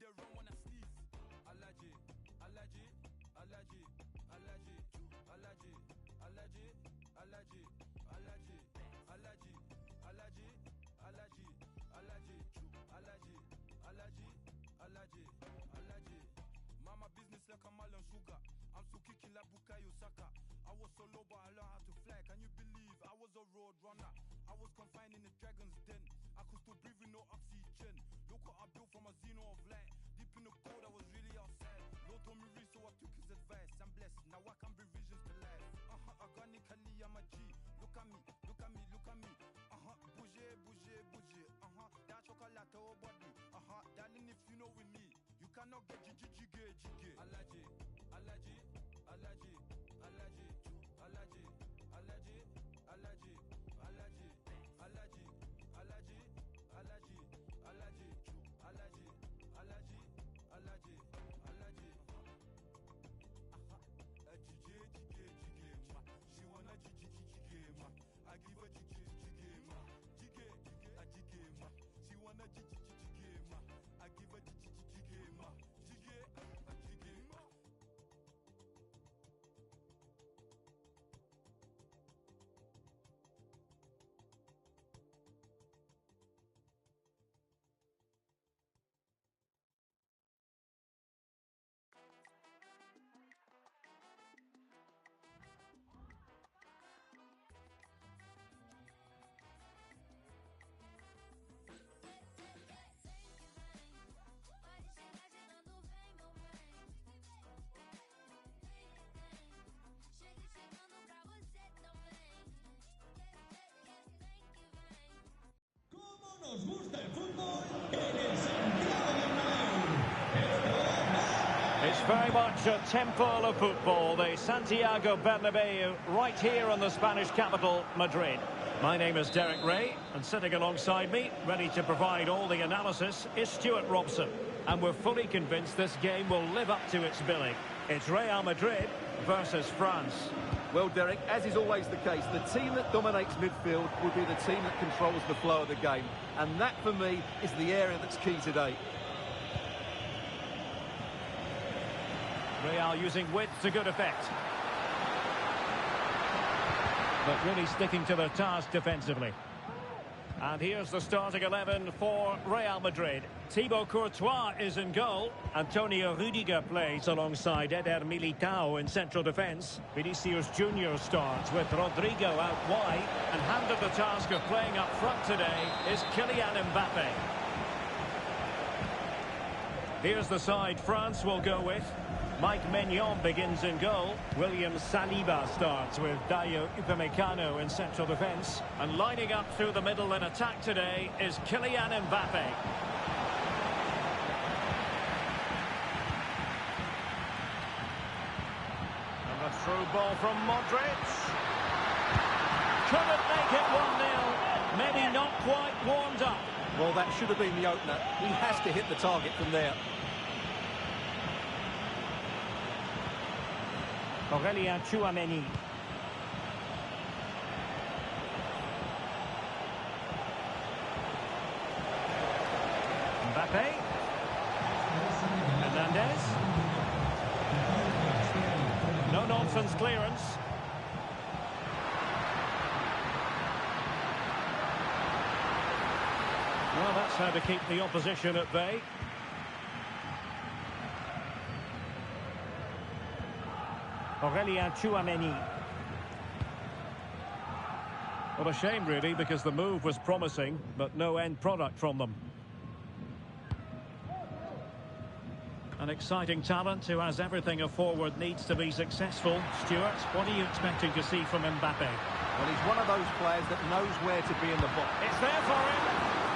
they run when I sneeze. Allergy, allergy, allergy, allergy, allergy, allergy, allergy, allergy, allergy, allergy, allergy, allergy, allergy, allergy, allergy, allergy. Mama business like a mal and sugar. I'm so kicking like Bukayo Saka. I was so low but I learned how to fly. Can you believe I was a road runner? I was confined in the dragon's den. I could still breathe with no oxygen. Look what I built from a xeno of light. Deep in the cold I was really outside. Lord told me read so I took his advice. I'm blessed, now I can bring visions to life. Organically I'm a G. Look at me, look at me, look at me. Bouger, bouger, bouger. That chocolate oh body. Darling if you know with me, you cannot get jiggy. Allergy, allergy, allergy, allergy, allergy, allergy, allergy, allergy, allergy, allergy, allergy, allergy, allergy, allergy, allergy, allergy. Ma. She wanna jiggy ma. I give her jiggy ma. Jiggy ma. She wanna jiggy ma. I give her jiggy ma. Jiggy ma. Nos gusta el fútbol en el Santiago Bernabéu. It's very much a temple of football, the Santiago Bernabéu, right here in the Spanish capital, Madrid. My name is Derek Ray, and sitting alongside me, ready to provide all the analysis, is Stuart Robson. And we're fully convinced this game will live up to its billing. It's Real Madrid versus France. Well, Derek, as is always the case, the team that dominates midfield will be the team that controls the flow of the game. And that, for me, is the area that's key today. Real using width to good effect. But really sticking to their task defensively. And here's the starting 11 for Real Madrid. Thibaut Courtois is in goal. Antonio Rudiger plays alongside Eder Militao in central defence. Vinicius Junior starts with Rodrigo out wide. And handed the task of playing up front today is Kylian Mbappe. Here's the side France will go with. Mike Maignan begins in goal. William Saliba starts with Dayo Upamecano in central defence. And lining up through the middle in attack today is Kylian Mbappe. And the through ball from Modric. Couldn't make it 1-0. Maybe not quite warmed up. Well, that should have been the opener. He has to hit the target from there. Aurélien Tchouameni. Mbappe. Hernandez. No-nonsense clearance. Well, that's how to keep the opposition at bay. Aurélien Tchouameni. What a shame, really, because the move was promising, but no end product from them. An exciting talent who has everything a forward needs to be successful. Stuart, what are you expecting to see from Mbappe? Well, he's one of those players that knows where to be in the box. It's there for him.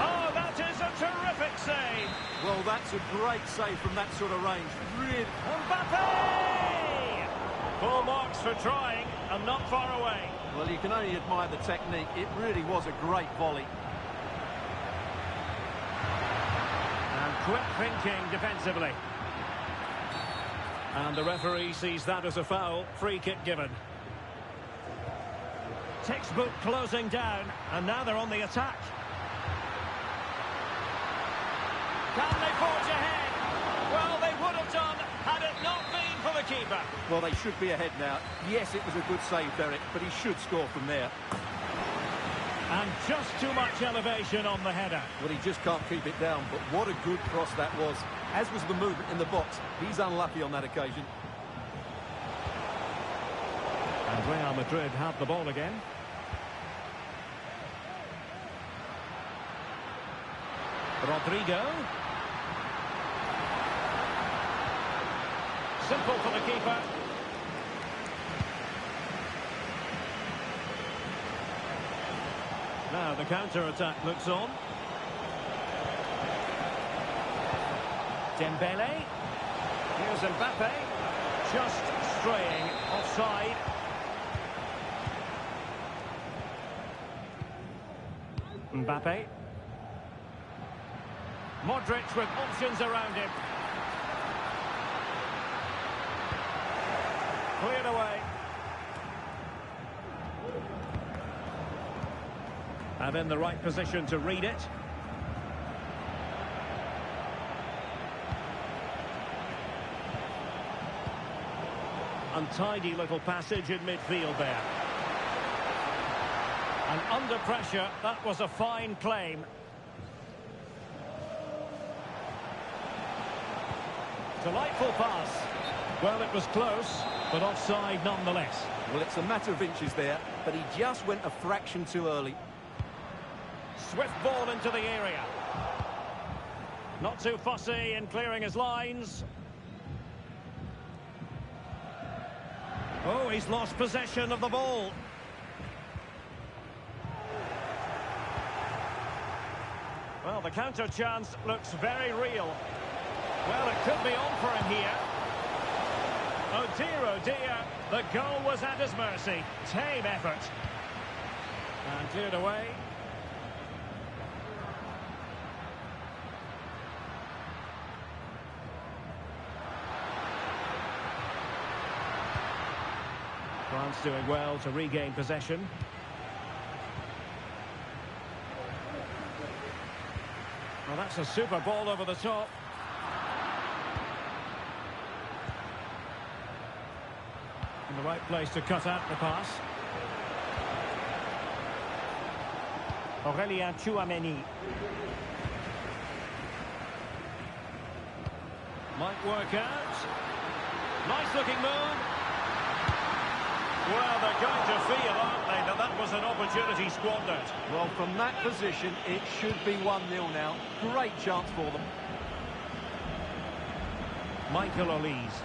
Oh, that is a terrific save. Well, that's a great save from that sort of range. Really. Mbappe! Full marks for trying, and not far away. Well, you can only admire the technique. It really was a great volley. And quick thinking defensively. And the referee sees that as a foul. Free kick given. Textbook closing down, and now they're on the attack. Can they forge ahead? it done had it not been for the keeper. Well, they should be ahead now. Yes, it was a good save, Derek, but he should score from there. And just too much elevation on the header. Well, he just can't keep it down, but what a good cross that was. As was the movement in the box. He's unlucky on that occasion. And Real Madrid have the ball again. Rodrigo. Simple for the keeper. Now the counter-attack looks on. Dembele. Here's Mbappe. Just straying offside. Mbappe. Modric with options around him. Cleared away. And in the right position to read it. Untidy little passage in midfield there. And under pressure, that was a fine claim. Delightful pass. Well, it was close, but offside nonetheless. Well, it's a matter of inches there, but he just went a fraction too early. Swift ball into the area. Not too fussy in clearing his lines. Oh, he's lost possession of the ball. Well, the counter chance looks very real. Well, it could be on for him here. Oh dear, the goal was at his mercy. Tame effort. And cleared away. France doing well to regain possession. Well, that's a super ball over the top. In the right place to cut out the pass. Aurélien Tchouameni. Might work out. Nice looking move. Well, they're going to feel, aren't they, that that was an opportunity squandered. Well, from that position, it should be 1-0 now. Great chance for them. Michael Olise.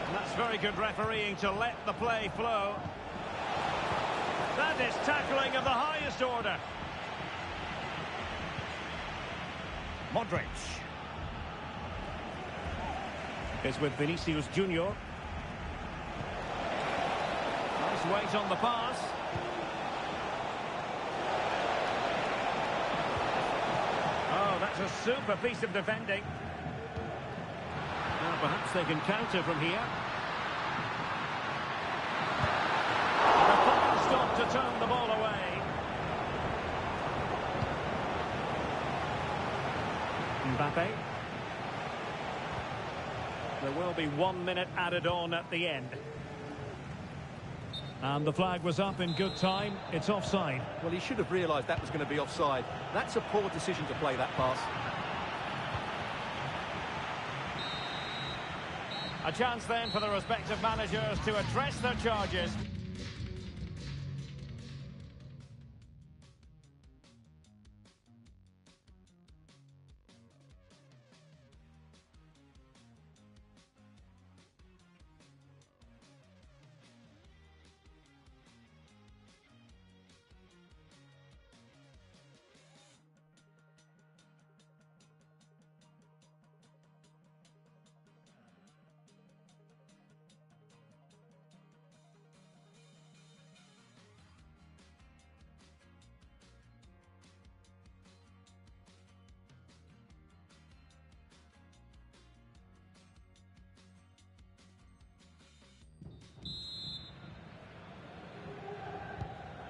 And that's very good refereeing to let the play flow. That is tackling of the highest order. Modric is with Vinicius Junior. Nice weight on the pass. Oh, that's a super piece of defending. Now perhaps they can counter from here. And a fine stop to turn the ball away. Mbappe. There will be 1 minute added on at the end. And the flag was up in good time. It's offside. Well, he should have realised that was going to be offside. That's a poor decision to play that pass. A chance then for the respective managers to address their charges.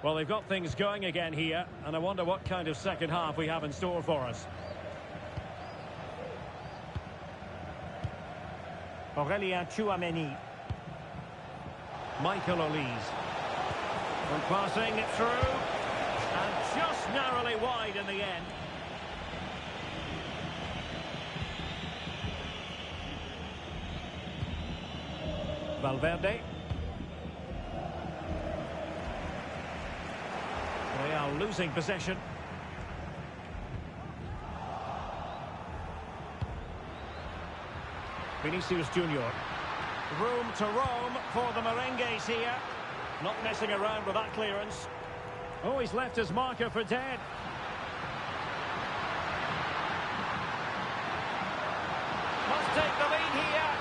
Well, they've got things going again here, and I wonder what kind of second half we have in store for us. Aurélien Tchouameni. Michael Olise. And passing it through. And just narrowly wide in the end. Valverde. They are losing possession. Vinicius Junior. Room to roam for the merengues here. Not messing around with that clearance. Oh, he's left his marker for dead. Must take the lead here.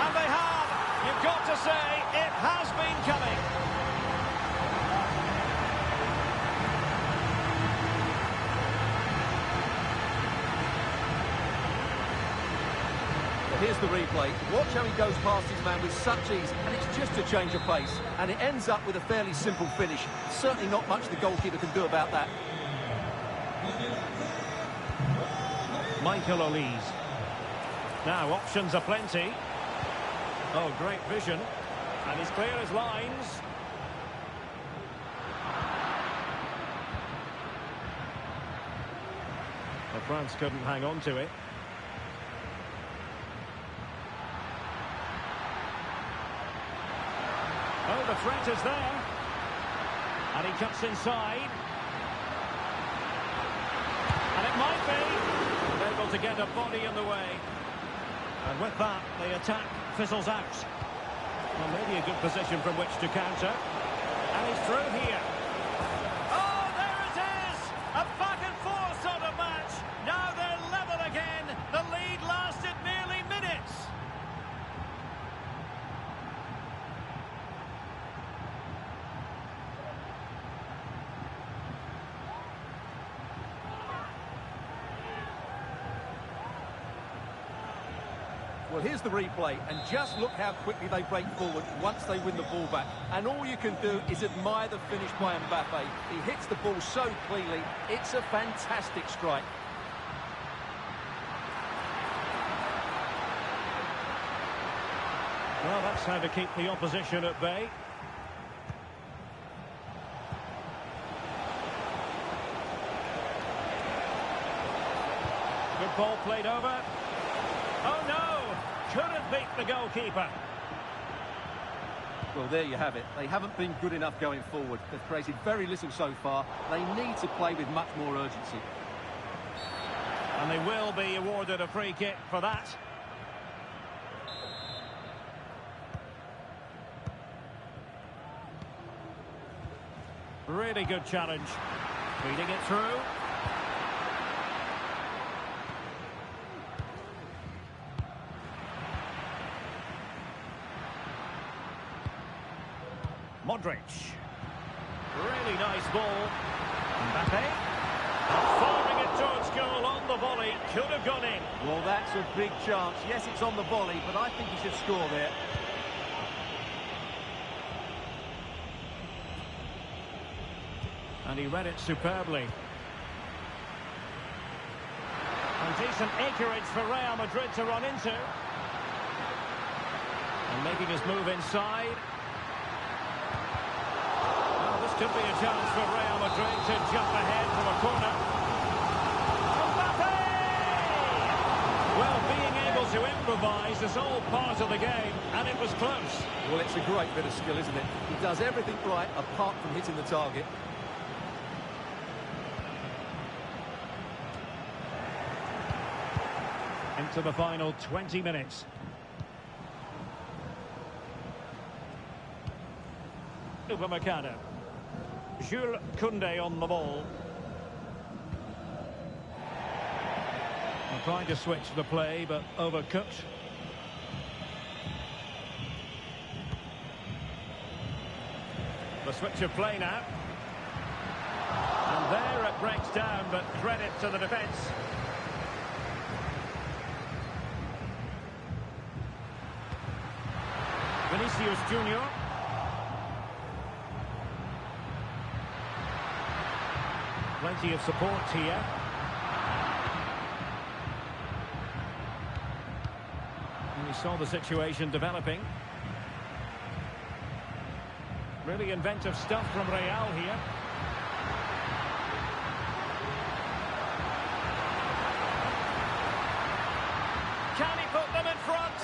And they have. You've got to say, it has been coming. Here's the replay. Watch how he goes past his man with such ease, and it's just a change of pace. And it ends up with a fairly simple finish. Certainly not much the goalkeeper can do about that. Michael Olise. Now, options are plenty. Oh, great vision. And he's clear as lines. Well, France couldn't hang on to it. Oh, the threat is there. And he cuts inside. And it might be. Able to get a body in the way. And with that, the attack fizzles out. Well, maybe a good position from which to counter. And he's through here. Oh, there it is! A back and forth sort of match. Now they're level again. The lead lasted merely minutes. Well, here's the replay, and just look how quickly they break forward once they win the ball back. And all you can do is admire the finish by Mbappe. He hits the ball so cleanly, it's a fantastic strike. Well, that's how to keep the opposition at bay. Good ball played over. Oh no! Couldn't beat the goalkeeper. Well, there you have it. They haven't been good enough going forward. They've created very little so far. They need to play with much more urgency. And they will be awarded a free kick for that. Really good challenge. Feeding it through. Modric. Really nice ball. Mbappe. Firing it towards goal on the volley. Could have gone in. Well, that's a big chance. Yes, it's on the volley, but I think he should score there. And he read it superbly. And decent acreage for Real Madrid to run into. And making his move inside. Well, this could be a chance for Real Madrid to jump ahead from a corner. Mbappe! Well, being able to improvise is all part of the game, and it was close. Well, it's a great bit of skill, isn't it? He does everything right apart from hitting the target. Into the final 20 minutes. Upamecano. Jules Koundé on the ball. I'm trying to switch the play, but overcooked. The switch of play now. And there it breaks down, but credit to the defence. Vinicius Junior. Plenty of support here. And he's saw the situation developing. Really inventive stuff from Real here. Can he put them in front?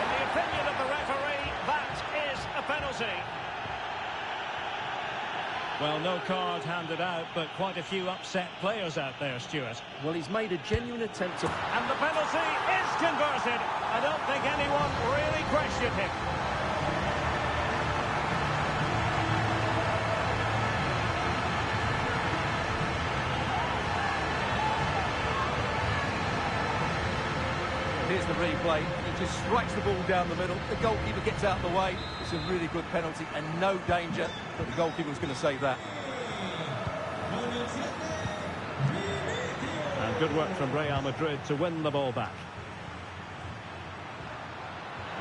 In the opinion of the referee, that is a penalty. Well, no card handed out, but quite a few upset players out there, Stuart. Well, he's made a genuine attempt to... And the penalty is converted. I don't think anyone really questioned him. Here's the replay. He just strikes the ball down the middle. The goalkeeper gets out of the way. It's a really good penalty and no danger. But the goalkeeper was going to save that. And good work from Real Madrid to win the ball back.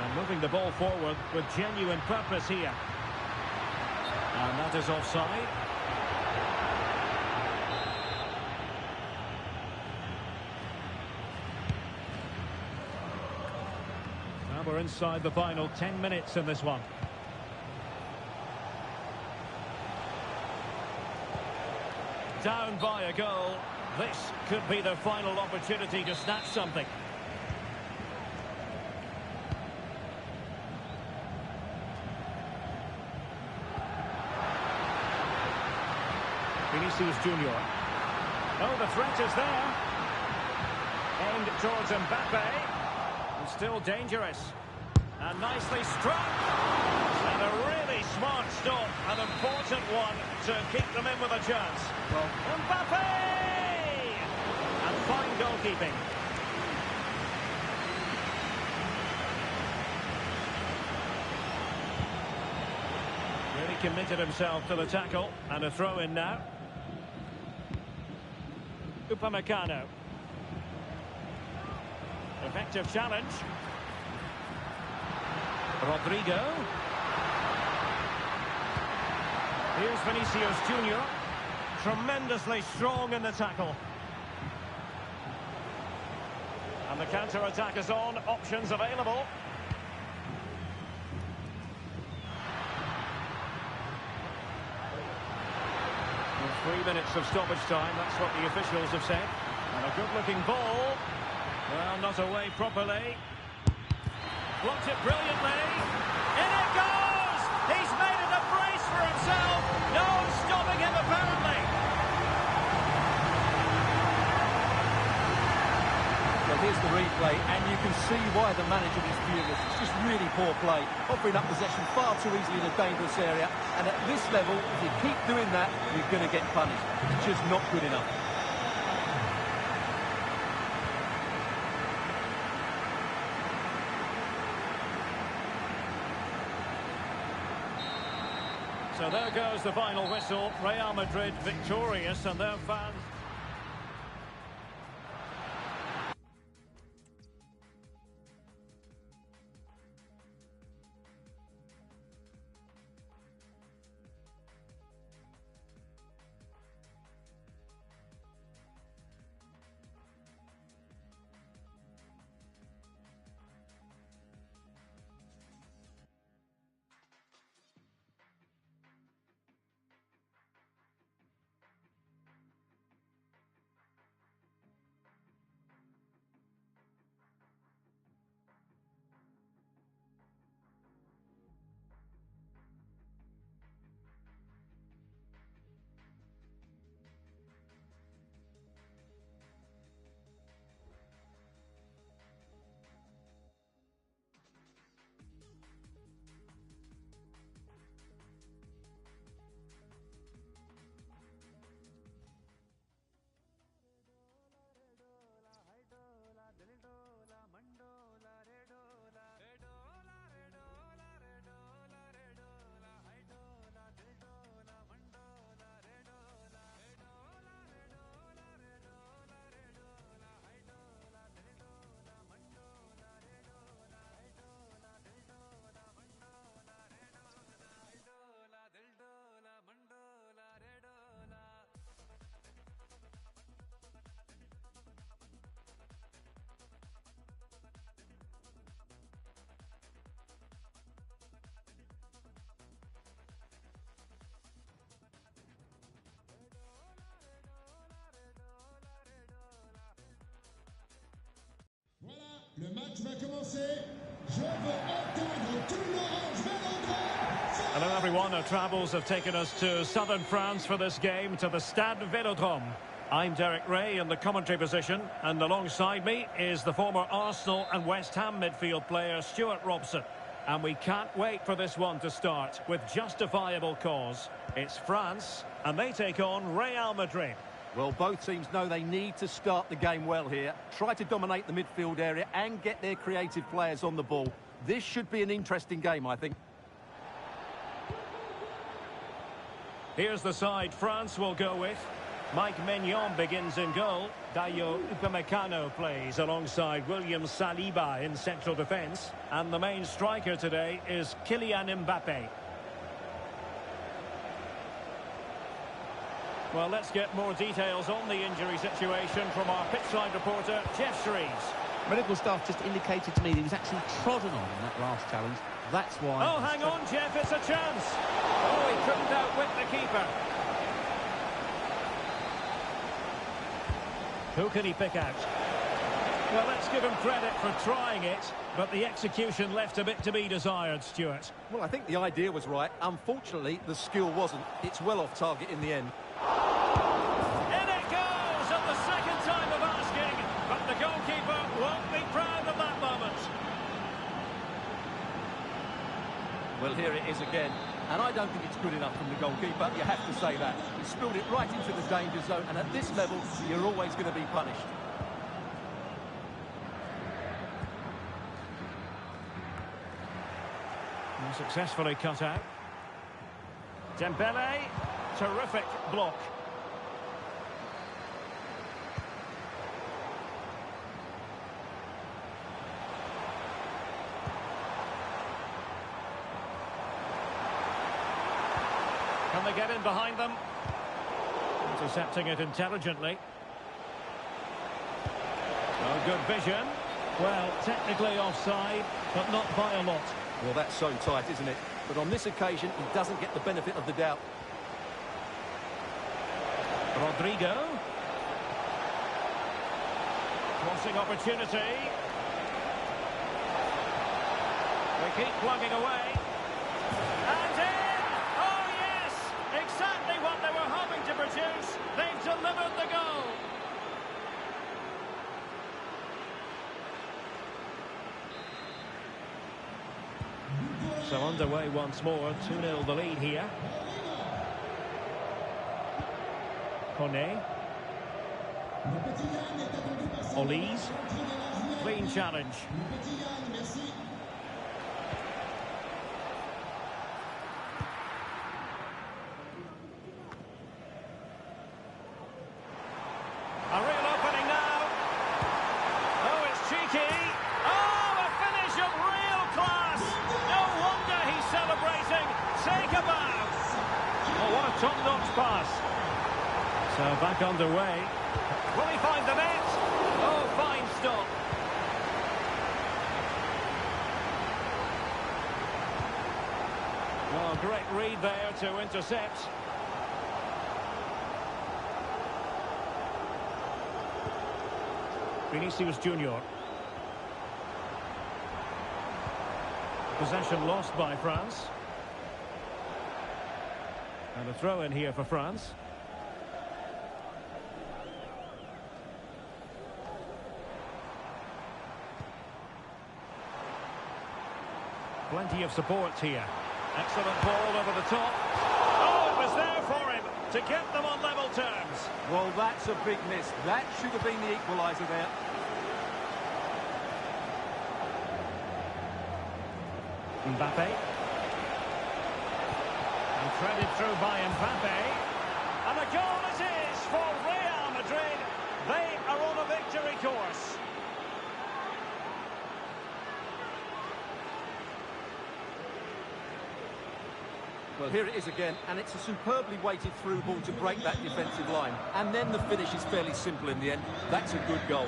And moving the ball forward with genuine purpose here. And that is offside. We're inside the final 10 minutes in this one. Down by a goal. This could be the final opportunity to snatch something. Vinicius Junior. Oh, the threat is there. Aimed towards Mbappe. Still dangerous. And nicely struck. And a really smart stop. An important one to keep them in with a chance. Well, Mbappe! And fine goalkeeping. Really committed himself to the tackle. And a throw in now. Upamecano. Effective challenge. Rodrigo. Here's Vinicius Junior. Tremendously strong in the tackle. And the counter-attack is on. Options available. Well, 3 minutes of stoppage time. That's what the officials have said. And a good-looking ball. Well, not away properly. Blocked it brilliantly. In it goes! He's made it a brace for himself. No stopping him, apparently. Well, here's the replay, and you can see why the manager is furious. It's just really poor play. Offering up possession far too easily in a dangerous area. And at this level, if you keep doing that, you're going to get punished. It's just not good enough. So there goes the final whistle. Real Madrid victorious, and their fans... match va commencer. Je veux entendre tout l'orange Vélodrome. Hello everyone, our travels have taken us to southern France for this game, to the Stade Vélodrome. I'm Derek Ray in the commentary position, and alongside me is the former Arsenal and West Ham midfield player Stuart Robson. And we can't wait for this one to start, with justifiable cause. It's France, and they take on Real Madrid. Well, both teams know they need to start the game well here. Try to dominate the midfield area and get their creative players on the ball. This should be an interesting game, I think. Here's the side France will go with. Mike Maignan begins in goal. Dayo Upamecano plays alongside William Saliba in central defence. And the main striker today is Kylian Mbappe. Well, let's get more details on the injury situation from our pitchside reporter, Jeff Shreves. Medical staff just indicated to me that he was actually trodden on in that last challenge. That's why... Oh, hang on, Jeff, it's a chance. Oh, he couldn't outwit the keeper. Who can he pick out? Well, let's give him credit for trying it, but the execution left a bit to be desired, Stuart. Well, I think the idea was right. Unfortunately, the skill wasn't. It's well off target in the end. In it goes at the second time of asking, but the goalkeeper won't be proud of that moment. Well, here it is again. And I don't think it's good enough from the goalkeeper. You have to say that. He spilled it right into the danger zone, and at this level, you're always going to be punished. And successfully cut out. Dembele, terrific block. Can they get in behind them? Intercepting it intelligently. Oh, good vision. Well, technically offside, but not by a lot. Well, that's so tight, isn't it? But on this occasion, he doesn't get the benefit of the doubt. Rodrigo. Crossing opportunity. They keep plugging away. And in! Oh, yes! Exactly what they were hoping to produce. They've delivered the goal. So underway once more, 2-0 the lead here. Kone. Olise. Clean challenge. A real opening now. Oh, it's cheeky. Oh, a finish of real class. No wonder he's celebrating. Take a bow. Oh, what a top-notch pass. So back underway. Will he find the net? Oh, fine stop. Well, great read there to intercept. Vinicius Junior. Possession lost by France. And a throw in here for France. Plenty of support here. Excellent ball over the top. Oh, it was there for him to get them on level terms. Well, that's a big miss. That should have been the equaliser there. Mbappe. And threaded through by Mbappe. And a goal it is for Real Madrid. They are on a victory course. Well, here it is again, and it's a superbly weighted through ball to break that defensive line. And then the finish is fairly simple in the end. That's a good goal.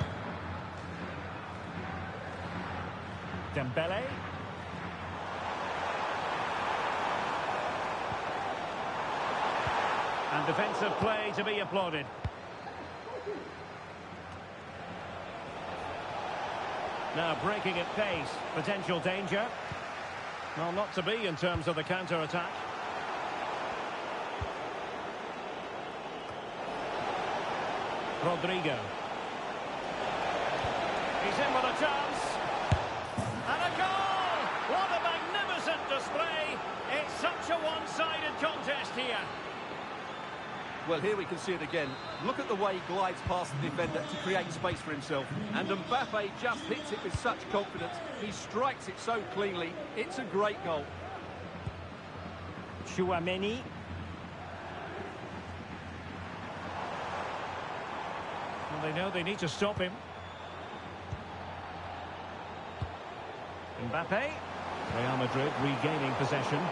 Dembele. And defensive play to be applauded. Now breaking at pace. Potential danger. Well, not to be in terms of the counter-attack. Rodrigo. He's in with a chance. And a goal! What a magnificent display! It's such a one-sided contest here. Well, here we can see it again. Look at the way he glides past the defender to create space for himself. And Mbappe just hits it with such confidence. He strikes it so cleanly. It's a great goal. Chouameni. Well, they know they need to stop him. Mbappe. Real Madrid regaining possession.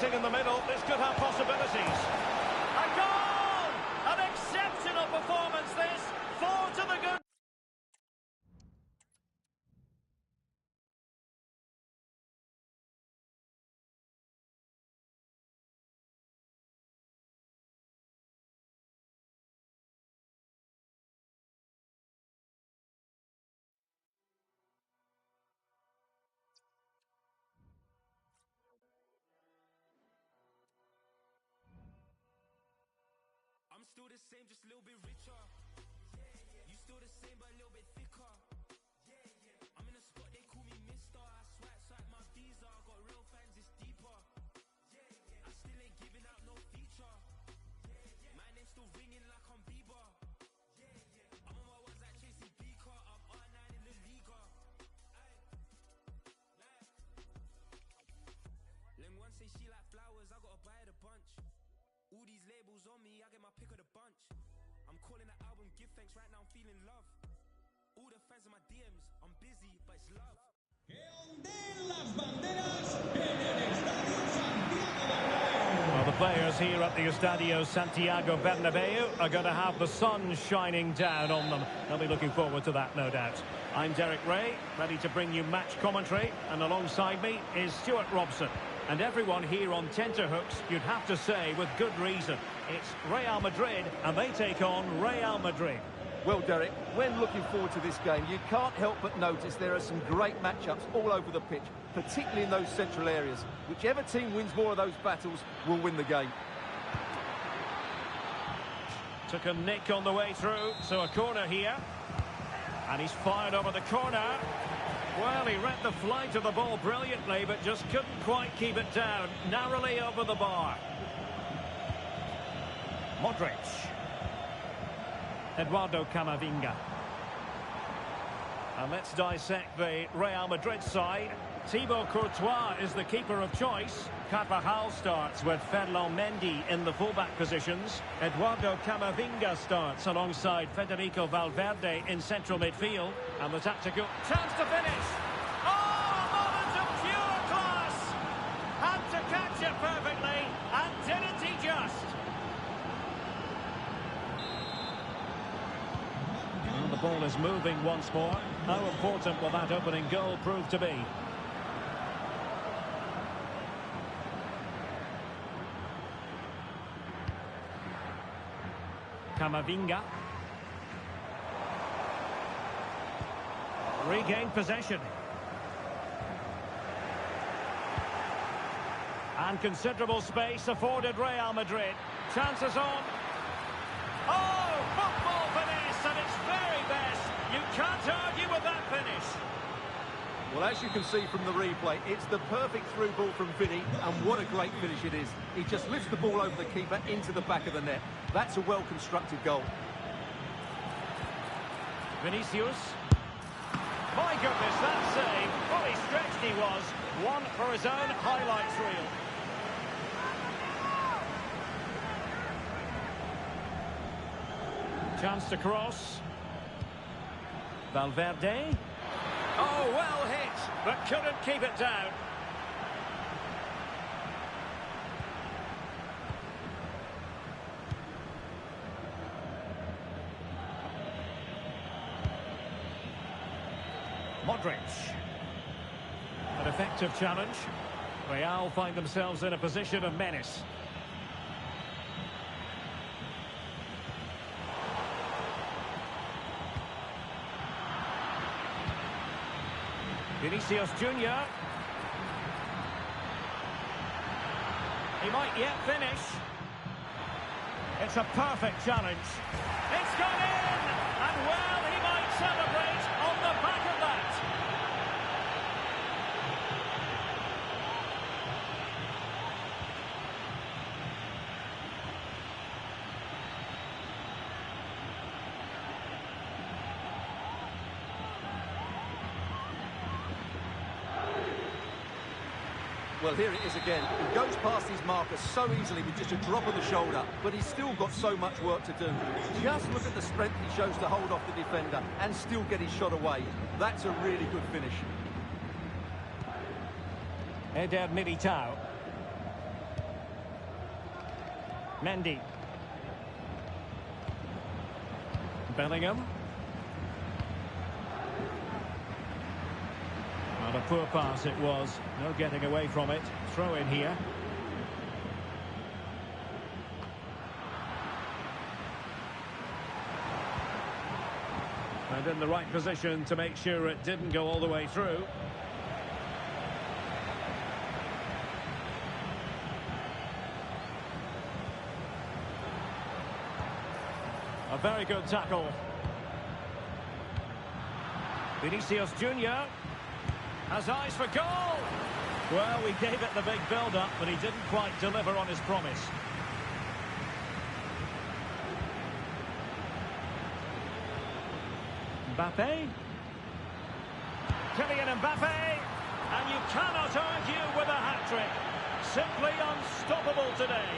In the middle, this could have possibilities. A goal! An exceptional performance this. 4 to the good. I'm still the same, just a little bit richer. You still the same, but a little bit thicker. I'm in a spot, they call me mister. I swipe my visa. Got real fans, it's deeper. I still ain't giving out no feature. My name's still ringing like I'm Bieber. I'm on my ones like chasing Beaker. I'm R9 in the Liga. Ling one say she like flowers, I gotta buy it a bunch. All these labels on me, I get my pick of the bunch. I'm calling the album Give Thanks, right now I'm feeling love. All the fans in my DMs, I'm busy, but it's love. Well, the players here at the Estadio Santiago Bernabeu are going to have the sun shining down on them. They'll be looking forward to that, no doubt. I'm Derek Ray, ready to bring you match commentary, and alongside me is Stuart Robson. And everyone here on tenterhooks, you'd have to say, with good reason. It's Real Madrid, and they take on Real Madrid. Well, Derek, when looking forward to this game, you can't help but notice there are some great matchups all over the pitch, particularly in those central areas. Whichever team wins more of those battles will win the game. Took a nick on the way through, so a corner here. And he's fired over the corner. Well, he read the flight of the ball brilliantly, but just couldn't quite keep it down. Narrowly over the bar. Modric. Eduardo Camavinga. And let's dissect the Real Madrid side. Thibaut Courtois is the keeper of choice. Carvajal starts with Ferland Mendy in the fullback positions. Eduardo Camavinga starts alongside Federico Valverde in central midfield. And the tactical chance to finish. Oh, a moment of pure class! Had to catch it perfectly, and didn't he just? Well, the ball is moving once more. How important will that opening goal prove to be? Camavinga. Regained possession. And considerable space afforded Real Madrid. Chances on. Oh, football finish at its very best. You can't argue with that finish. Well, as you can see from the replay, it's the perfect through ball from Vinny, and what a great finish it is. He just lifts the ball over the keeper into the back of the net. That's a well-constructed goal. Vinicius. My goodness, that save. Fully stretched he was. One for his own highlights reel. Chance to cross. Valverde. Oh, well hit, but couldn't keep it down. Modric. An effective challenge. Real find themselves in a position of menace. Vinicius Junior. He might yet finish. It's a perfect challenge. It's gone in! And well, he might celebrate on the back of that. Well, here it is again. He goes past his marker so easily with just a drop of the shoulder, but he's still got so much work to do. Just look at the strength he shows to hold off the defender and still get his shot away. That's a really good finish. Eder Militao. Mendy. Bellingham. Not a poor pass it was. No getting away from it. Throw in here. And in the right position to make sure it didn't go all the way through. A very good tackle. Vinicius Junior has eyes for goal. Well, we gave it the big build-up, but he didn't quite deliver on his promise. Mbappe. Kylian Mbappe. And you cannot argue with a hat-trick. Simply unstoppable today.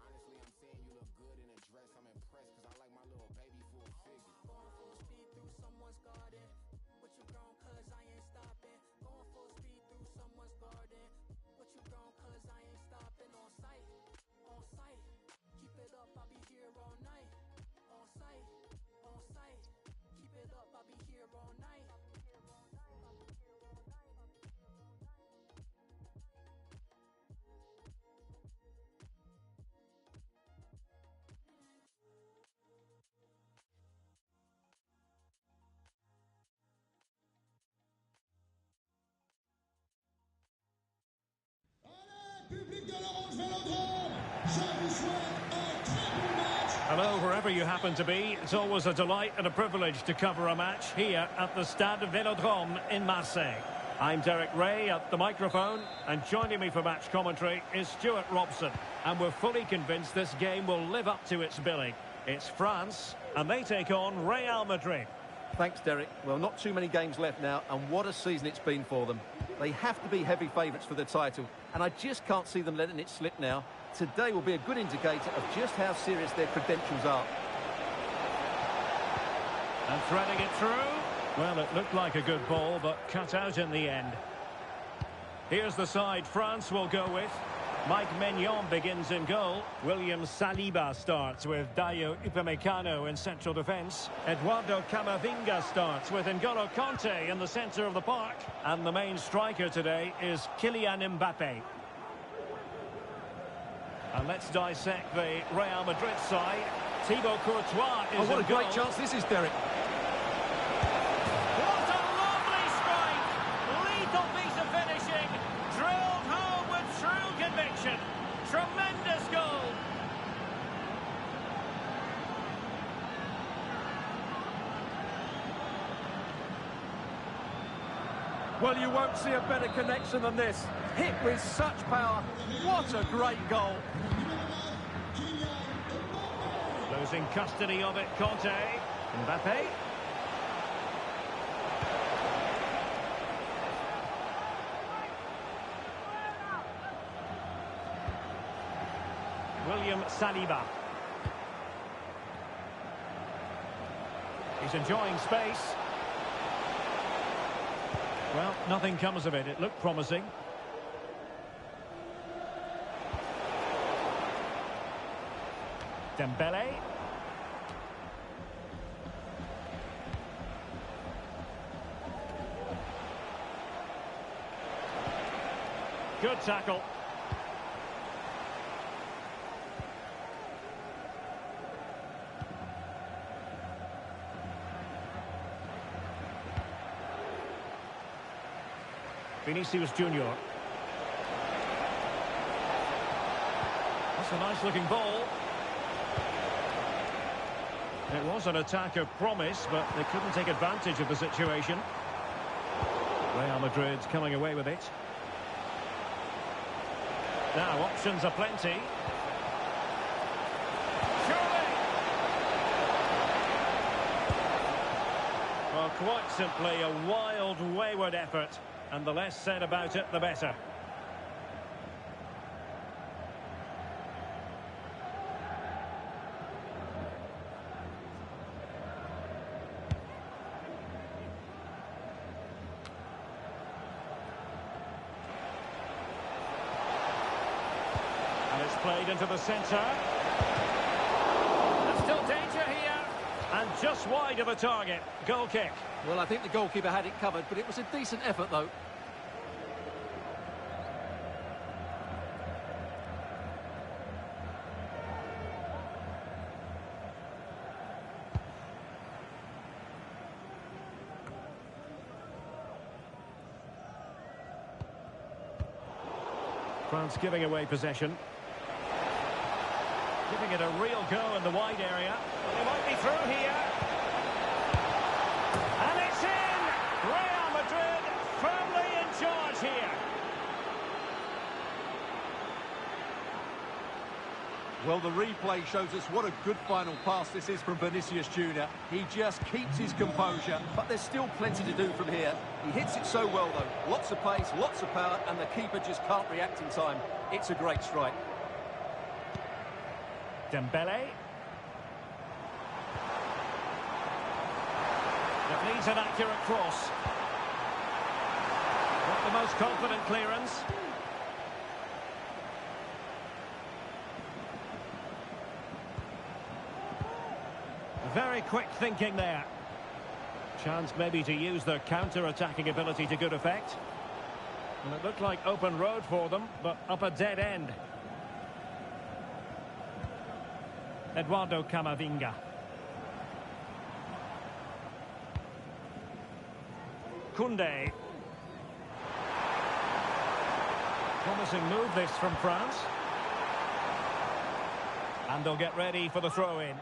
Honestly, I'm saying you look good in a dress. I'm impressed because I like my little baby full figure. Je vous souhaite un très bon match. Hello, wherever you happen to be. It's always a delight and a privilege to cover a match here at the Stade Vélodrome in Marseille. I'm Derek Ray at the microphone, and joining me for match commentary is Stuart Robson. And we're fully convinced this game will live up to its billing. It's France, and they take on Real Madrid. Thanks, Derek. Well, not too many games left now, and what a season it's been for them. They have to be heavy favourites for the title, and I just can't see them letting it slip now. Today will be a good indicator of just how serious their credentials are. And threading it through. Well, it looked like a good ball, but cut out in the end. Here's the side France will go with. Mike Maignan begins in goal. William Saliba starts with Dayo Upamecano in central defence. Eduardo Camavinga starts with N'Golo Kanté in the centre of the park. And the main striker today is Kylian Mbappe. And let's dissect the Real Madrid side. Thibaut Courtois is in goal. What a great chance this is, Derek. What a lovely strike! Lethal piece of finishing. Drilled home with true conviction. Tremendous goal. Well, you won't see a better connection than this. Hit with such power. What a great goal. Losing custody of it, Kanté. Mbappe. William Saliba. He's enjoying space. Well, nothing comes of it. It looked promising. Dembele. Good tackle. Vinicius Junior. That's a nice looking ball. It was an attack of promise, but they couldn't take advantage of the situation. Real Madrid's coming away with it. Now, options are plenty. Surely! Well, quite simply, a wild, wayward effort. And the less said about it, the better. And it's played into the centre. There's still danger here. And just wide of the target. Goal kick. Well, I think the goalkeeper had it covered, but it was a decent effort, though. France giving away possession. Giving it a real go in the wide area. They might be through here. And it's in! Real Madrid firmly in charge here. Well, the replay shows us what a good final pass this is from Vinicius Junior. He just keeps his composure, but there's still plenty to do from here. He hits it so well, though. Lots of pace, lots of power, and the keeper just can't react in time. It's a great strike. Dembele. It needs an accurate cross. Not the most confident clearance. Very quick thinking there. Chance maybe to use their counter-attacking ability to good effect. And it looked like open road for them, but up a dead end. Eduardo Camavinga. Koundé. Promising move this from France. And they'll get ready for the throw-in.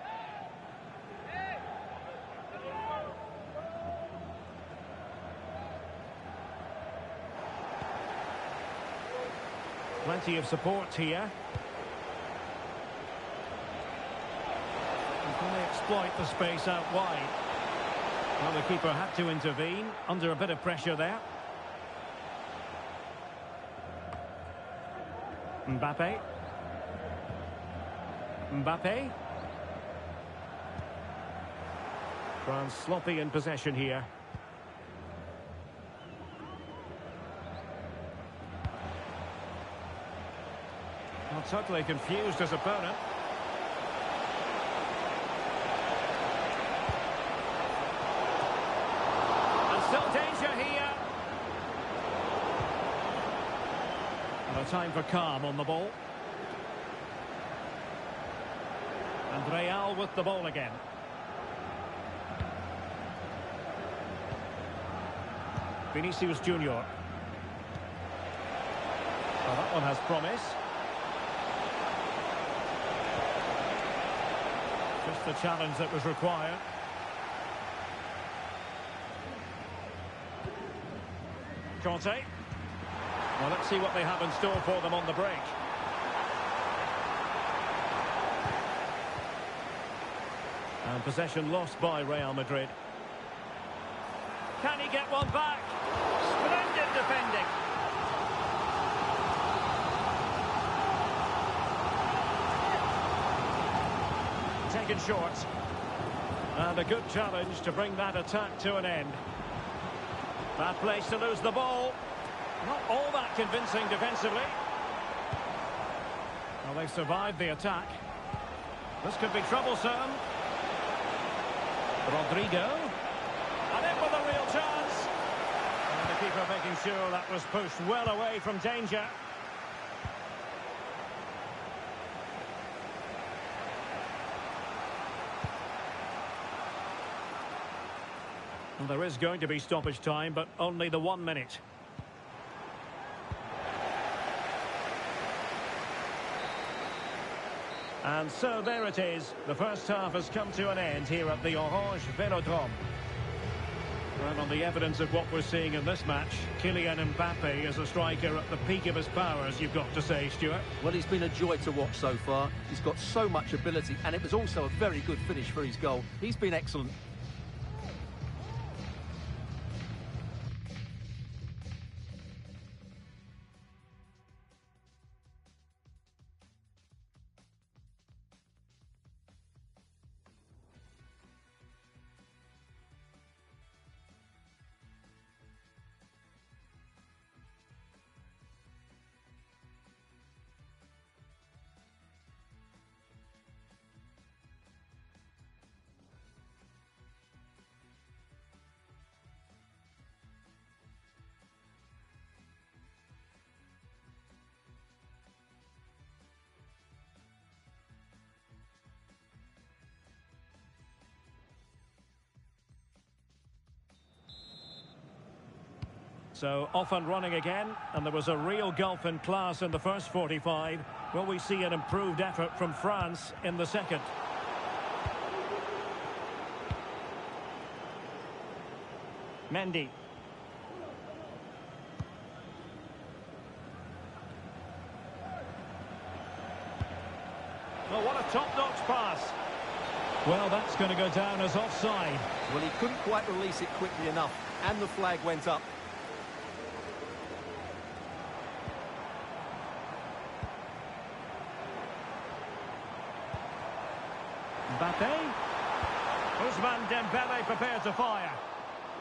Plenty of support here. And can they exploit the space out wide? Well, the keeper had to intervene under a bit of pressure there. Mbappe. Mbappe. France sloppy in possession here. Well, totally confused his opponent. And still danger here. And a time for calm on the ball. And Real with the ball again. Vinicius Junior. Well, that one has promise. Just the challenge that was required. Conte. Well, let's see what they have in store for them on the break. And possession lost by Real Madrid. Can he get one back? Splendid defending. Taken short. And a good challenge to bring that attack to an end. Bad place to lose the ball. Not all that convincing defensively. Well, they've survived the attack. This could be troublesome. Rodrigo. And in with a real chance. And the keeper making sure that was pushed well away from danger. Well, there is going to be stoppage time, but only the 1 minute. And so there it is. The first half has come to an end here at the Orange Velodrome. And on the evidence of what we're seeing in this match, Kylian Mbappe is a striker at the peak of his powers, you've got to say, Stuart. Well, he's been a joy to watch so far. He's got so much ability, and it was also a very good finish for his goal. He's been excellent. So off and running again, and there was a real gulf in class in the first 45. Will we see an improved effort from France in the second? Mendy. Well, what a top-notch pass. Well, that's going to go down as offside. Well, he couldn't quite release it quickly enough, and the flag went up. Mbappe. Ousmane Dembele prepared to fire.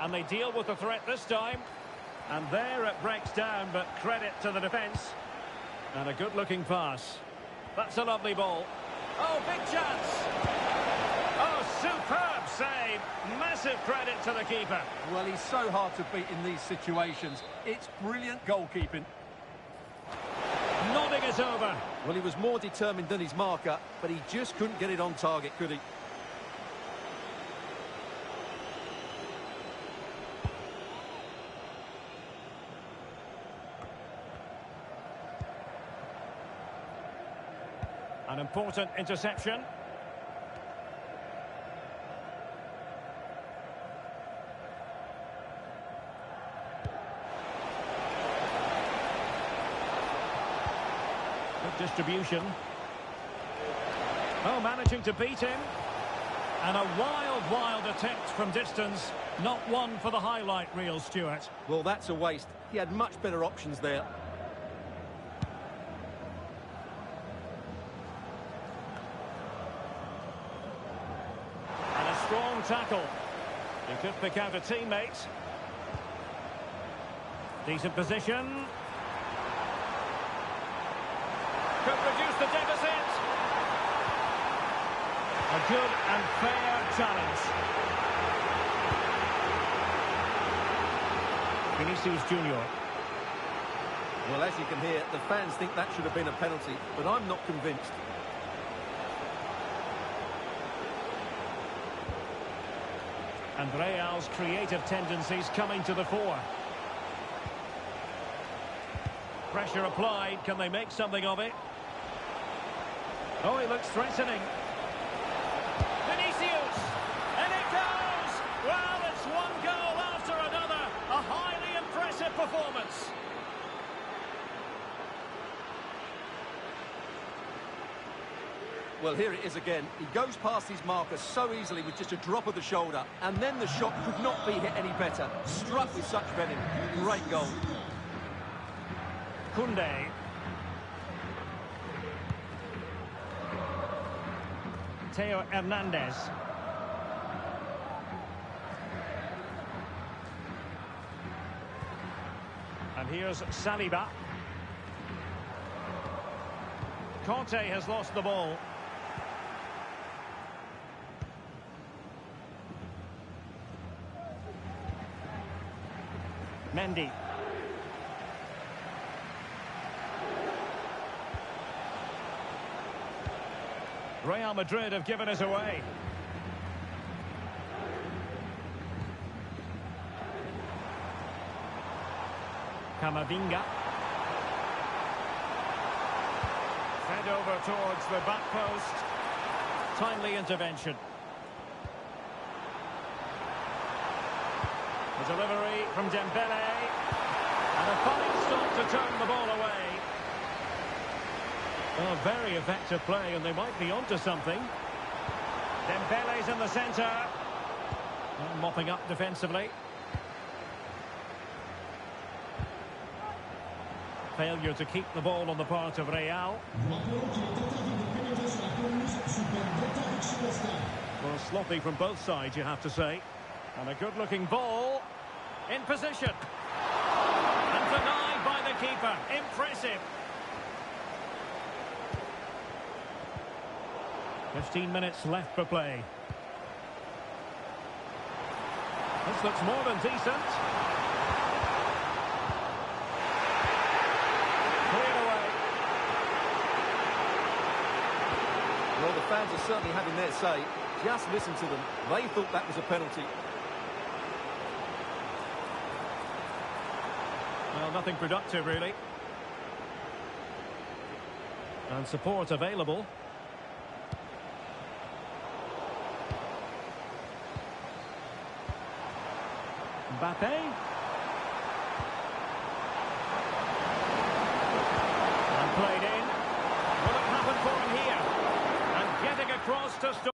And they deal with the threat this time. And there it breaks down, but credit to the defence. And a good-looking pass. That's a lovely ball. Oh, big chance. Oh, superb save. Massive credit to the keeper. Well, he's so hard to beat in these situations. It's brilliant goalkeeping. Nodding it over. Well, he was more determined than his marker, but he just couldn't get it on target, could he? An important interception. Good distribution. Oh, managing to beat him. And a wild attempt from distance. Not one for the highlight reel, Stuart. Well, that's a waste. He had much better options there. And a strong tackle. He could pick out a teammate. Decent position. Could reduce the deficit. A good and fair challenge. Vinicius Junior. Well, as you can hear, the fans think that should have been a penalty, but I'm not convinced. And Real's creative tendencies coming to the fore. Pressure applied. Can they make something of it? Oh, he looks threatening. Vinicius! And it goes! Well, it's one goal after another. A highly impressive performance. Well, here it is again. He goes past his marker so easily with just a drop of the shoulder, and then the shot could not be hit any better. Struck with such venom. Great goal. Koundé. Theo Hernandez. And here's Saliba. Conte has lost the ball. Mendy. Real Madrid have given us away. Camavinga. Fed over towards the back post. Timely intervention. The delivery from Dembele. And a fine stop to turn the ball away. Oh, very effective play, and they might be onto something. Dembele's in the centre. Mopping up defensively. Failure to keep the ball on the part of Real. Well, sloppy from both sides, you have to say. And a good-looking ball. In position. And denied by the keeper. Impressive. 15 minutes left for play. This looks more than decent. Cleared away. Well, the fans are certainly having their say. Just listen to them. They thought that was a penalty. Well, nothing productive, really. And support available. Mbappe. And played in. Will it happen for him here? And getting across to stop.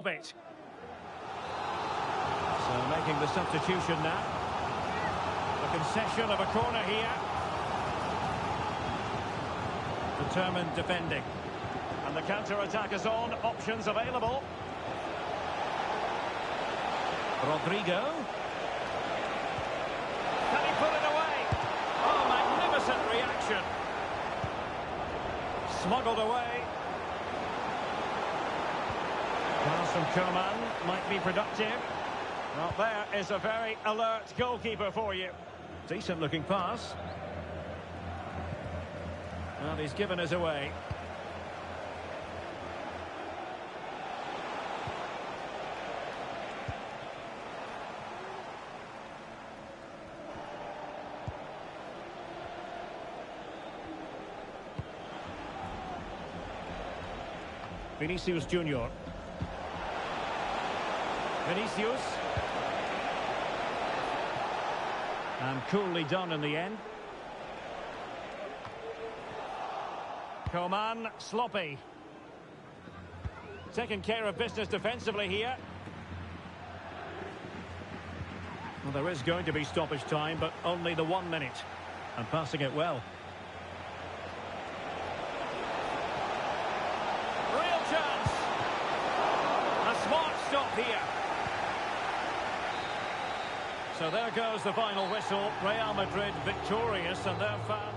It. So making the substitution now. The concession of a corner here. Determined defending. And the counter-attack is on. Options available. Rodrigo. Can he put it away? Oh, magnificent. smuggled away. Pass from Coman might be productive. Well, there is a very alert goalkeeper for you. Decent looking pass. And he's given us away. Vinicius Junior. Vinicius. And coolly done in the end. Coman, sloppy. Taking care of business defensively here. Well, there is going to be stoppage time, but only the 1 minute. And passing it well. Real chance. A smart stop here. So there goes the final whistle. Real Madrid victorious, and their fans.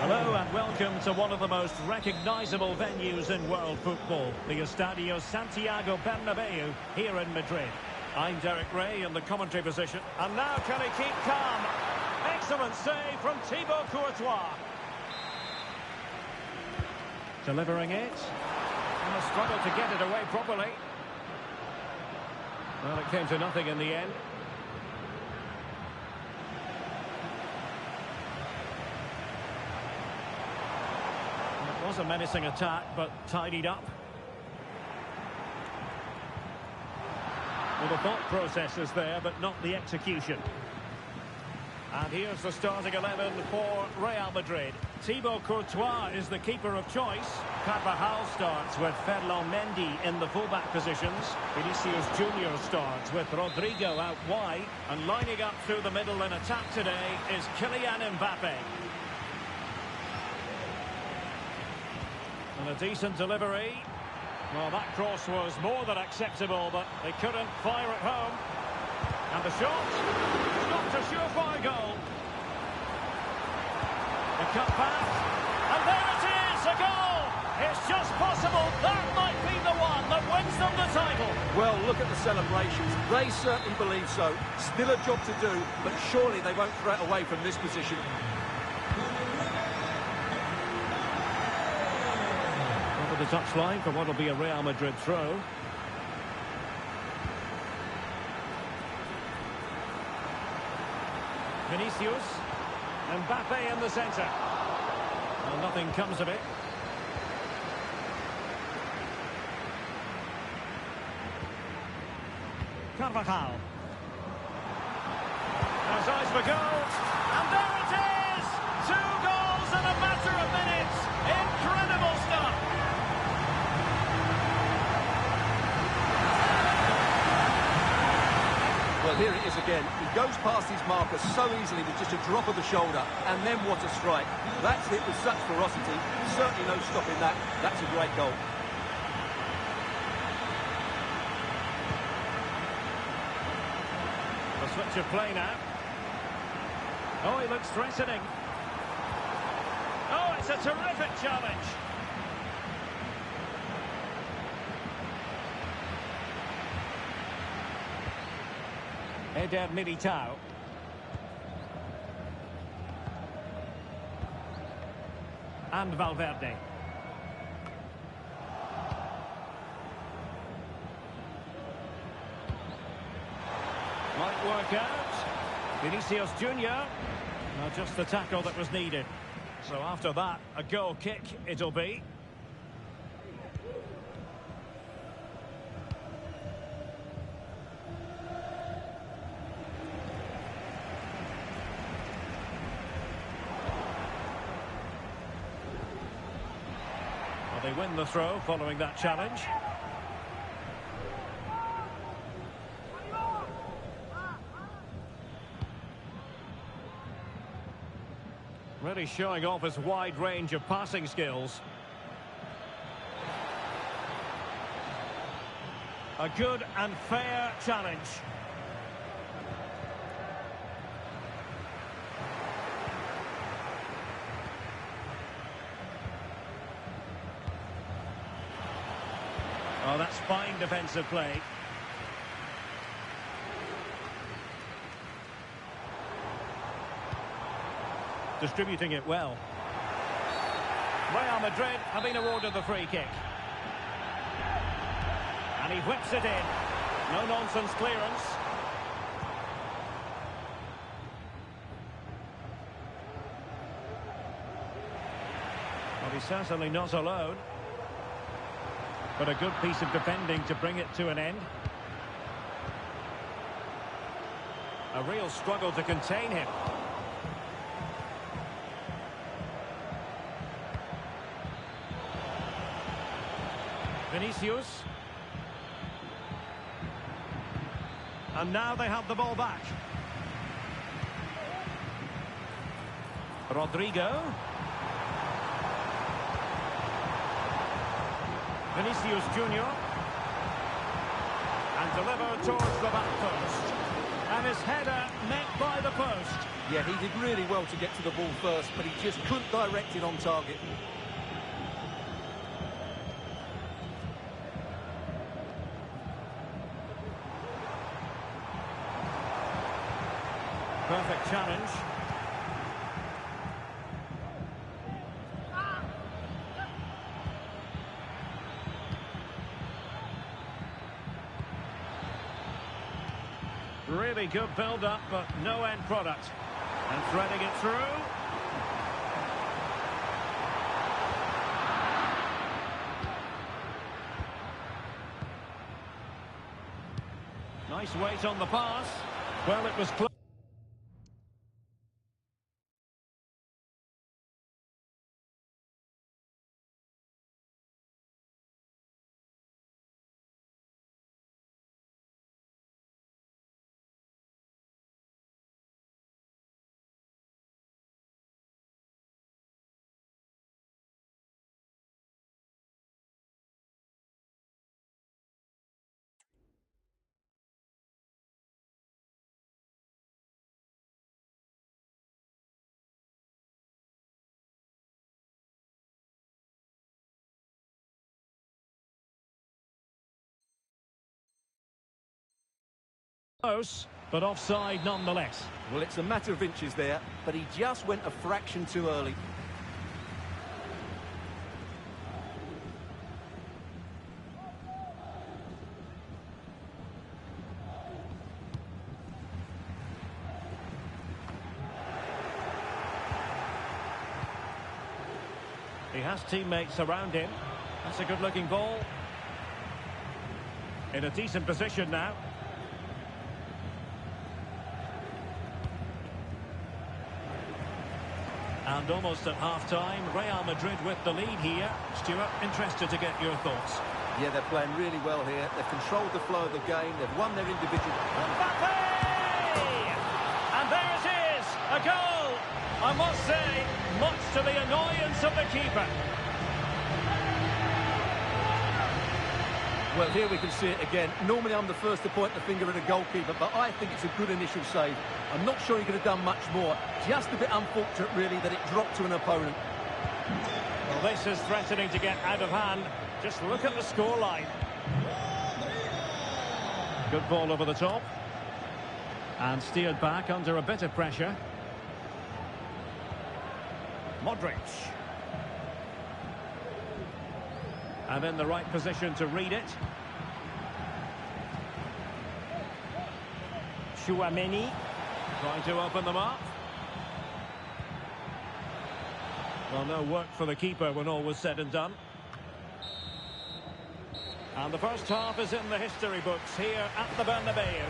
Hello and welcome to one of the most recognisable venues in world football, the Estadio Santiago Bernabeu here in Madrid. I'm Derek Ray in the commentary position, and now can he keep calm? Excellent save from Thibaut Courtois. Delivering it, and a struggle to get it away properly. Well, it came to nothing in the end. It was a menacing attack, but tidied up. Well, the thought process is there, but not the execution. And here's the starting 11 for Real Madrid. Thibaut Courtois is the keeper of choice. Carvajal starts with Ferland Mendy in the fullback positions. Vinicius Junior starts with Rodrigo out wide. And lining up through the middle in attack today is Kylian Mbappe. And a decent delivery. Well, that cross was more than acceptable, but they couldn't fire it home. And the shot. Not a surefire goal. The cut pass. And there it is, a goal! It's just possible that might be the one that wins them the title. Well, look at the celebrations. They certainly believe so. Still a job to do, but surely they won't throw it away from this position. The touchline for what will be a Real Madrid throw. Vinicius. Mbappe in the centre. Well, nothing comes of it. Carvajal. Has eyes for goal. And there it is! 2 goals in a matter of minutes. Incredible stuff. Well, here it is again. He goes past his marker so easily with just a drop of the shoulder, and then what a strike. That's hit with such ferocity. Certainly no stopping that. That's a great goal. A switch of play now. Oh, he looks threatening. Oh, it's a terrific challenge. Eder Militao. And Valverde. Might work out. Vinicius Junior. Not just the tackle that was needed. So after that, a goal kick it'll be. Well, they win the throw following that challenge. Really showing off his wide range of passing skills. A good and fair challenge. Oh, that's fine defensive play. Distributing it well. Real Madrid have been awarded the free kick. And he whips it in. No-nonsense clearance. Well, he's certainly not alone. But a good piece of defending to bring it to an end. A real struggle to contain him. Vinicius. And now they have the ball back. Rodrigo. Vinicius Junior. And delivered towards the back post. And his header met by the post. Yeah, he did really well to get to the ball first, but he just couldn't direct it on target. Perfect challenge. Really good build-up, but no end product. And threading it through. Nice weight on the pass. Well, it was close. Close, but offside nonetheless. Well, it's a matter of inches there, but he just went a fraction too early. He has teammates around him. That's a good-looking ball. In a decent position now. And almost at half-time, Real Madrid with the lead here. Stuart, interested to get your thoughts. Yeah, they're playing really well here. They've controlled the flow of the game. They've won their individual... Mbappe! And there it is, a goal! I must say, much to the annoyance of the keeper. Well, here we can see it again. Normally I'm the first to point the finger at a goalkeeper, but I think it's a good initial save. I'm not sure he could have done much more. Just a bit unfortunate, really, that it dropped to an opponent. Well, this is threatening to get out of hand. Just look at the scoreline. Good ball over the top. And steered back under a bit of pressure. Modric. And in the right position to read it. Chouameni trying to open them up. Well, no work for the keeper when all was said and done. And the first half is in the history books here at the Bernabeu.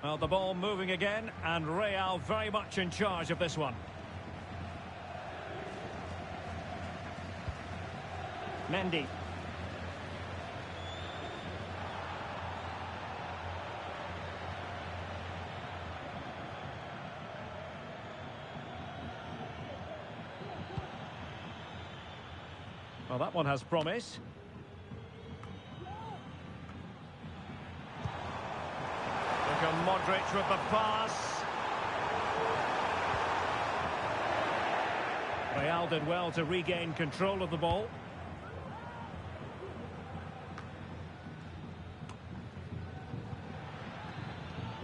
Well, the ball moving again, and Real very much in charge of this one. Mendy. Well, that one has promise. Modric with the pass. Real did well to regain control of the ball.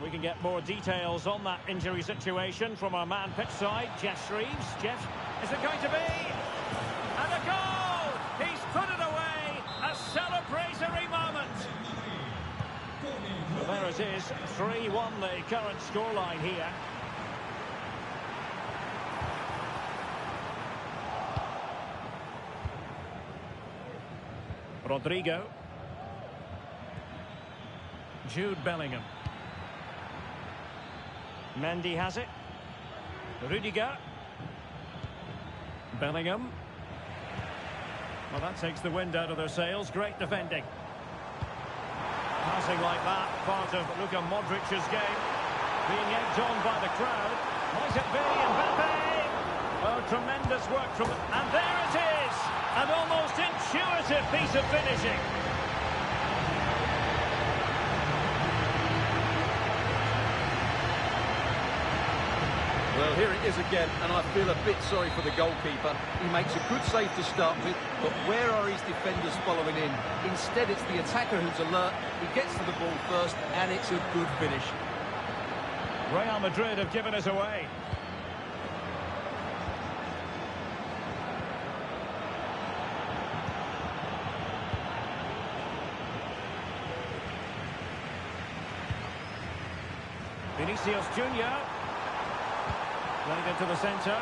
We can get more details on that injury situation from our man pitch side, Jeff Shreves. Jeff, is it going to be? And a goal! He's put it away! A celebratory moment! Well, there it is, 3-1 the current scoreline here. Rodrigo. Jude Bellingham. Mendy has it. Rudiger. Bellingham. Well, that takes the wind out of their sails. Great defending. Passing like that, part of Luka Modric's game. Being egged on by the crowd. Might it be Mbappe? Oh, tremendous work from... And there it is! An almost intuitive piece of finishing. Well, here it is again, and I feel a bit sorry for the goalkeeper. He makes a good save to start with, but where are his defenders following in? Instead, it's the attacker who's alert. He gets to the ball first, and it's a good finish. Real Madrid have given us away. Vinicius Junior. Played into the centre.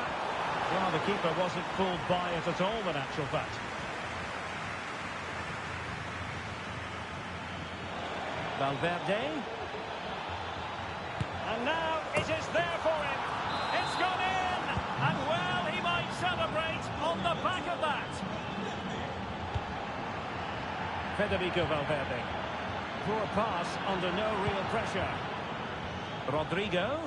Well, the keeper wasn't fooled by it at all, in actual fact. Valverde. And now it is there for him. It's gone in. And well, he might celebrate on the back of that. Federico Valverde. Poor pass under no real pressure. Rodrigo.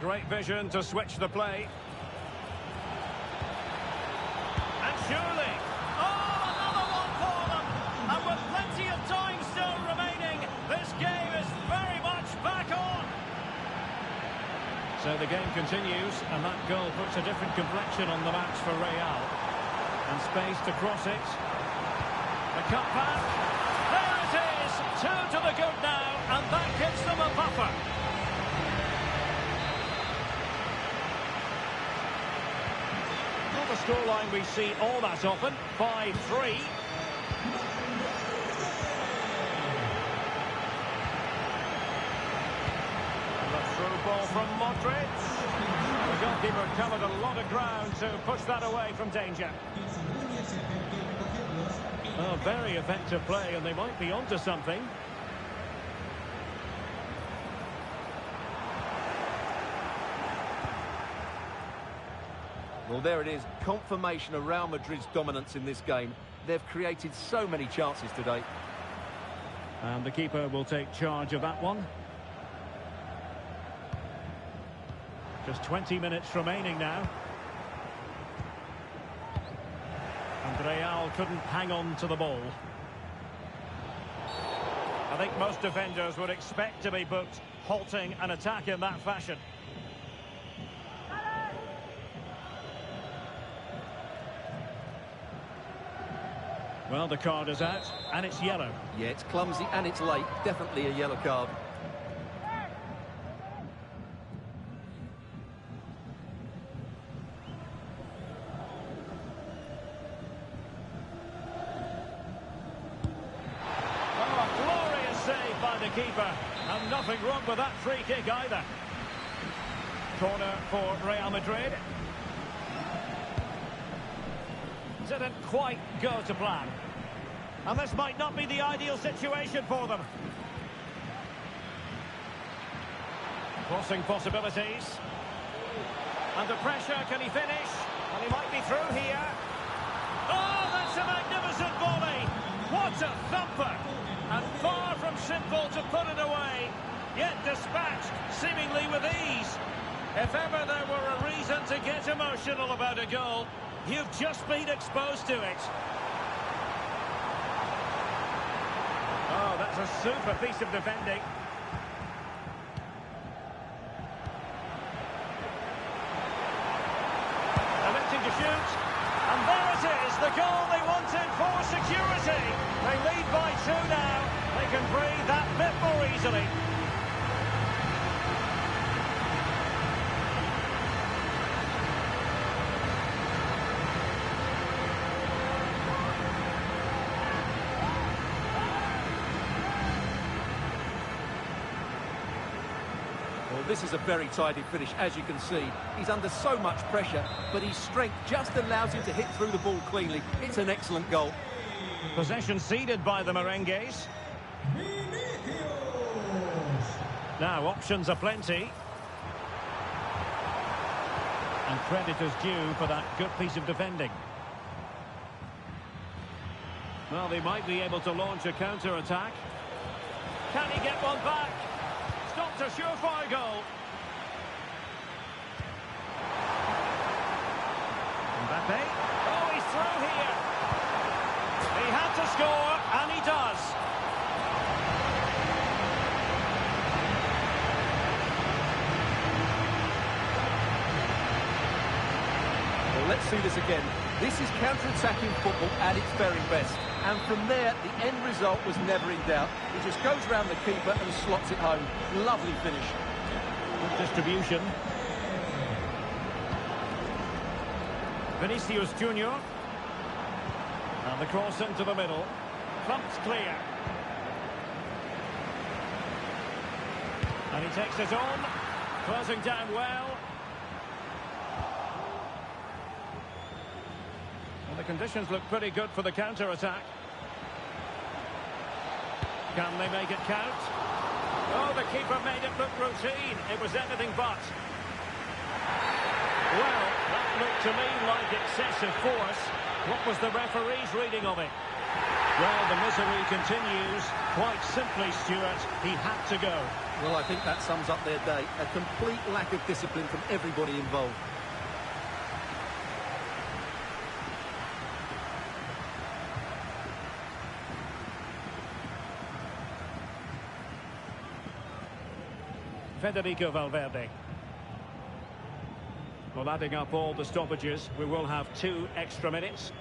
Great vision to switch the play. And surely, oh, another one for them! And with plenty of time still remaining, this game is very much back on! So the game continues, and that goal puts a different complexion on the match for Real. And space to cross it. The cut back. There it is! 2 to the good now, and that gives them a buffer. a scoreline we see all that often. 5-3. And the through ball from Modric. The goalkeeper covered a lot of ground to push that away from danger. Oh, very effective play, and they might be onto something. Well, there it is. Confirmation of Real Madrid's dominance in this game. They've created so many chances today. And the keeper will take charge of that one. Just 20 minutes remaining now. And Real couldn't hang on to the ball. I think most defenders would expect to be booked halting an attack in that fashion. Well, the card is out, and it's yellow. Yeah, it's clumsy and it's late. Definitely a yellow card. Oh, a glorious save by the keeper. And nothing wrong with that free kick either. Corner for Real Madrid. Didn't quite go to plan. And this might not be the ideal situation for them. Crossing possibilities. Under pressure, can he finish? And he might be through here. Oh, that's a magnificent volley! What a thumper! And far from simple to put it away, yet dispatched seemingly with ease. If ever there were a reason to get emotional about a goal, you've just been exposed to it. Oh, that's a super piece of defending. Attempting to shoot. And there it is, the goal they wanted for security. They lead by 2 now. They can breathe that bit more easily. This is a very tidy finish, as you can see. He's under so much pressure, but his strength just allows him to hit through the ball cleanly. It's an excellent goal. Possession ceded by the Merengues. Now, options are plenty. And credit is due for that good piece of defending. Well, they might be able to launch a counter-attack. Can he get one back? Stopped a surefire goal. Mbappe. Oh, he's through here. He had to score, and he does. Well, let's see this again. This is counter-attacking football at its very best. And from there, the end result was never in doubt. He just goes round the keeper and slots it home. Lovely finish. Good distribution. Vinicius Junior. And the cross into the middle. Clumped clear. And he takes it on. Closing down well. Well, the conditions look pretty good for the counter-attack. Can they make it count? Oh, the keeper made it look routine. It was anything but. Well, that looked to me like excessive force. What was the referee's reading of it? Well, the misery continues. Quite simply, Stuart, he had to go. Well, I think that sums up their day. A complete lack of discipline from everybody involved. Federico Valverde. Well, adding up all the stoppages, we will have 2 extra minutes.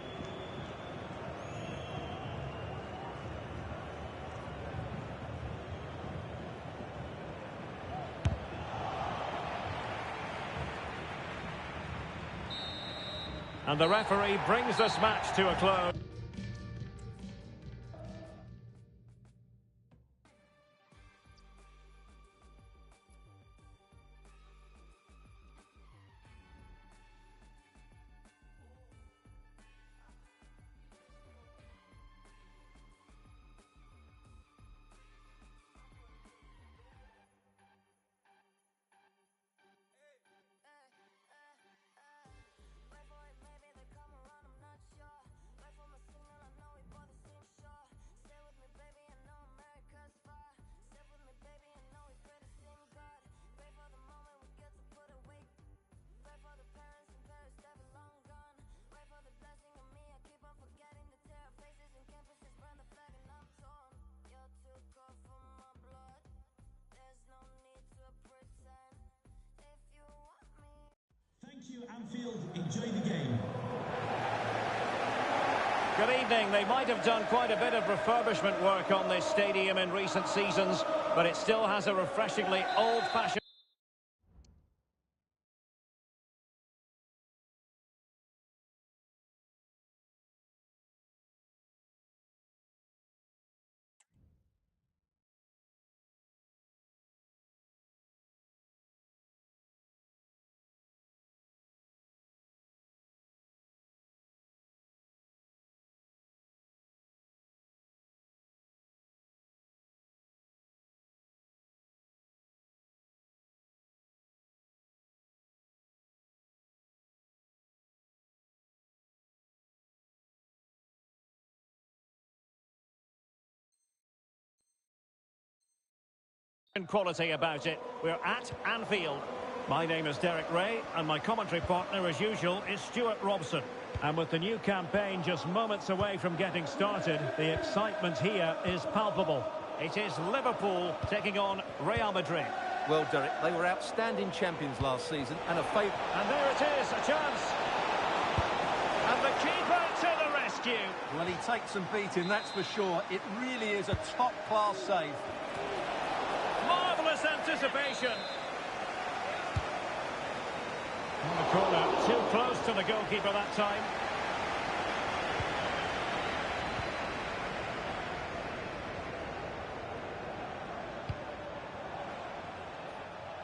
And the referee brings this match to a close. Thank you, Anfield. Enjoy the game. Good evening. They might have done quite a bit of refurbishment work on this stadium in recent seasons, but it still has a refreshingly old-fashioned... quality about it. We're at Anfield. My name is Derek Ray, and my commentary partner, as usual, is Stuart Robson. And with the new campaign just moments away from getting started, the excitement here is palpable. It is Liverpool taking on Real Madrid. Well, Derek, they were outstanding champions last season and a favourite. And there it is, a chance. And the keeper to the rescue. Well, he takes some beating, that's for sure. It really is a top-class save. Marvellous anticipation. On the corner, too close to the goalkeeper that time.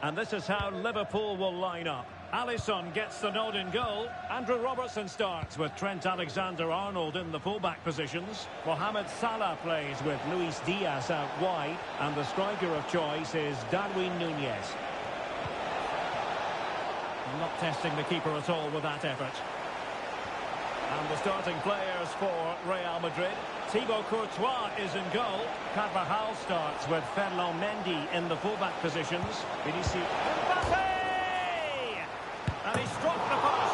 And this is how Liverpool will line up. Alisson gets the nod in goal. Andrew Robertson starts with Trent Alexander-Arnold in the fullback positions. Mohamed Salah plays with Luis Diaz out wide. And the striker of choice is Darwin Núñez. Not testing the keeper at all with that effort. And the starting players for Real Madrid. Thibaut Courtois is in goal. Carvajal starts with Ferland Mendy in the fullback positions. Vinicius Mbappe! And he struck the pass.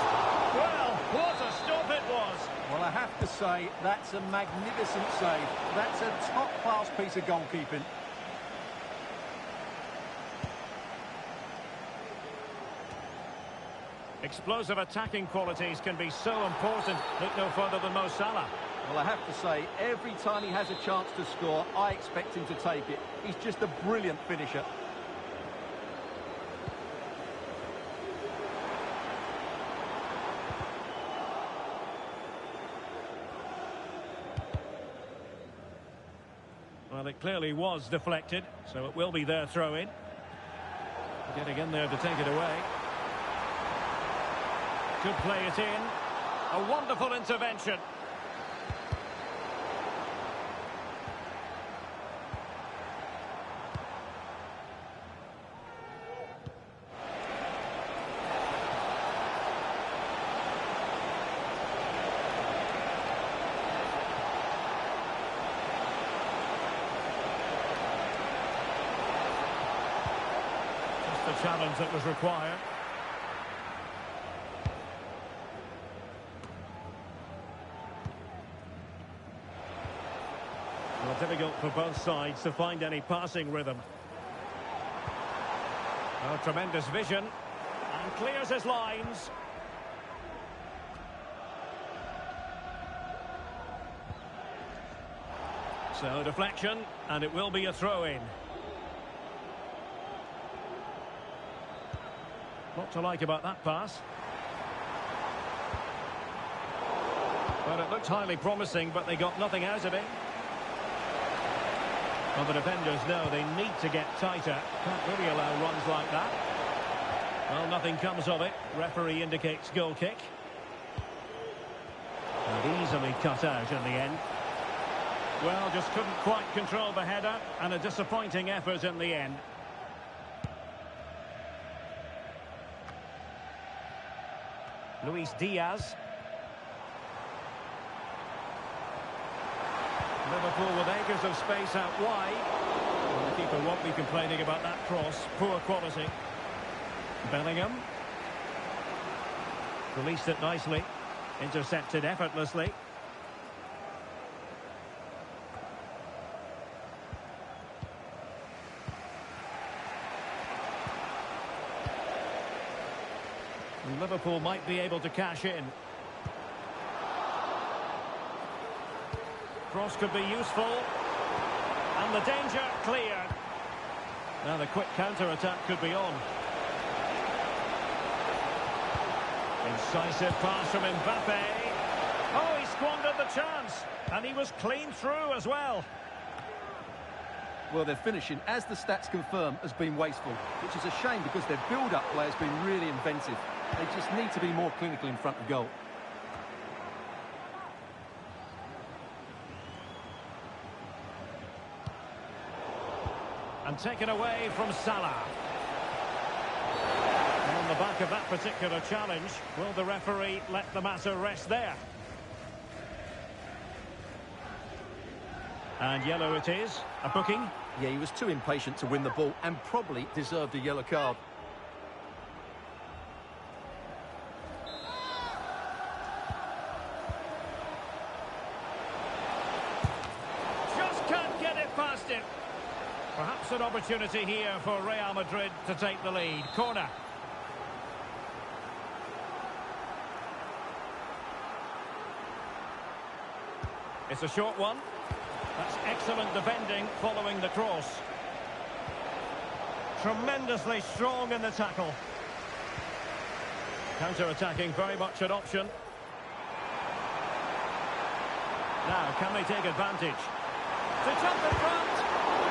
Well, what a stop it was. Well, I have to say, that's a magnificent save. That's a top-class piece of goalkeeping. Explosive attacking qualities can be so important. Look no further than Mo Salah. Well, I have to say, every time he has a chance to score, I expect him to take it. He's just a brilliant finisher. Well, it clearly was deflected, so it will be their throw-in. Getting in there to take it away. Could play it in. A wonderful intervention. Just the challenge that was required. Well, difficult for both sides to find any passing rhythm. Oh, tremendous vision. And clears his lines. So, deflection, and it will be a throw-in. What to like about that pass? Well, it looked highly promising, but they got nothing out of it. Well, the defenders know they need to get tighter. Can't really allow runs like that. Well, nothing comes of it. Referee indicates goal kick. And easily cut out in the end. Well, just couldn't quite control the header, and a disappointing effort in the end. Luis Diaz. Liverpool with acres of space out wide. Well, the keeper won't be complaining about that cross. Poor quality. Bellingham. Released it nicely. Intercepted effortlessly. And Liverpool might be able to cash in. Cross could be useful. And the danger cleared. Now the quick counter-attack could be on. Incisive pass from Mbappe. Oh, he squandered the chance. And he was clean through as well. Well, their finishing, as the stats confirm, has been wasteful, which is a shame because their build-up play has been really inventive. They just need to be more clinical in front of goal. And taken away from Salah. And on the back of that particular challenge, will the referee let the matter rest there? And yellow it is. A booking. Yeah, he was too impatient to win the ball and probably deserved a yellow card. Just can't get it past him. Perhaps an opportunity here for Real Madrid to take the lead. Corner. It's a short one. That's excellent defending following the cross. Tremendously strong in the tackle. Counter-attacking very much an option. Now, can they take advantage? To jump in front.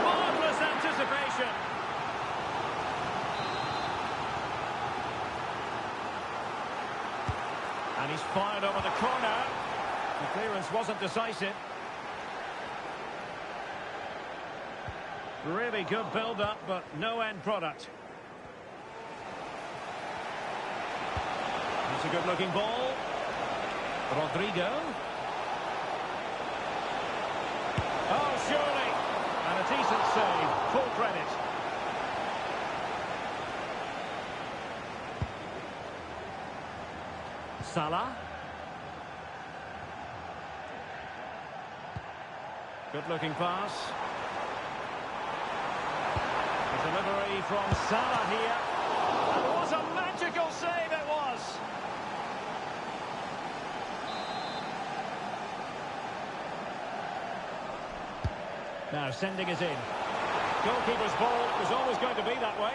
Marvellous anticipation. And he's fired over the corner. The clearance wasn't decisive. Really good build-up, but no end product. It's a good-looking ball. Rodrigo. Oh, surely. And a decent save. Full credit. Salah. Good-looking pass. A delivery from Salah here. And what a magical save it was! Now sending it in. Goalkeeper's ball was always going to be that way.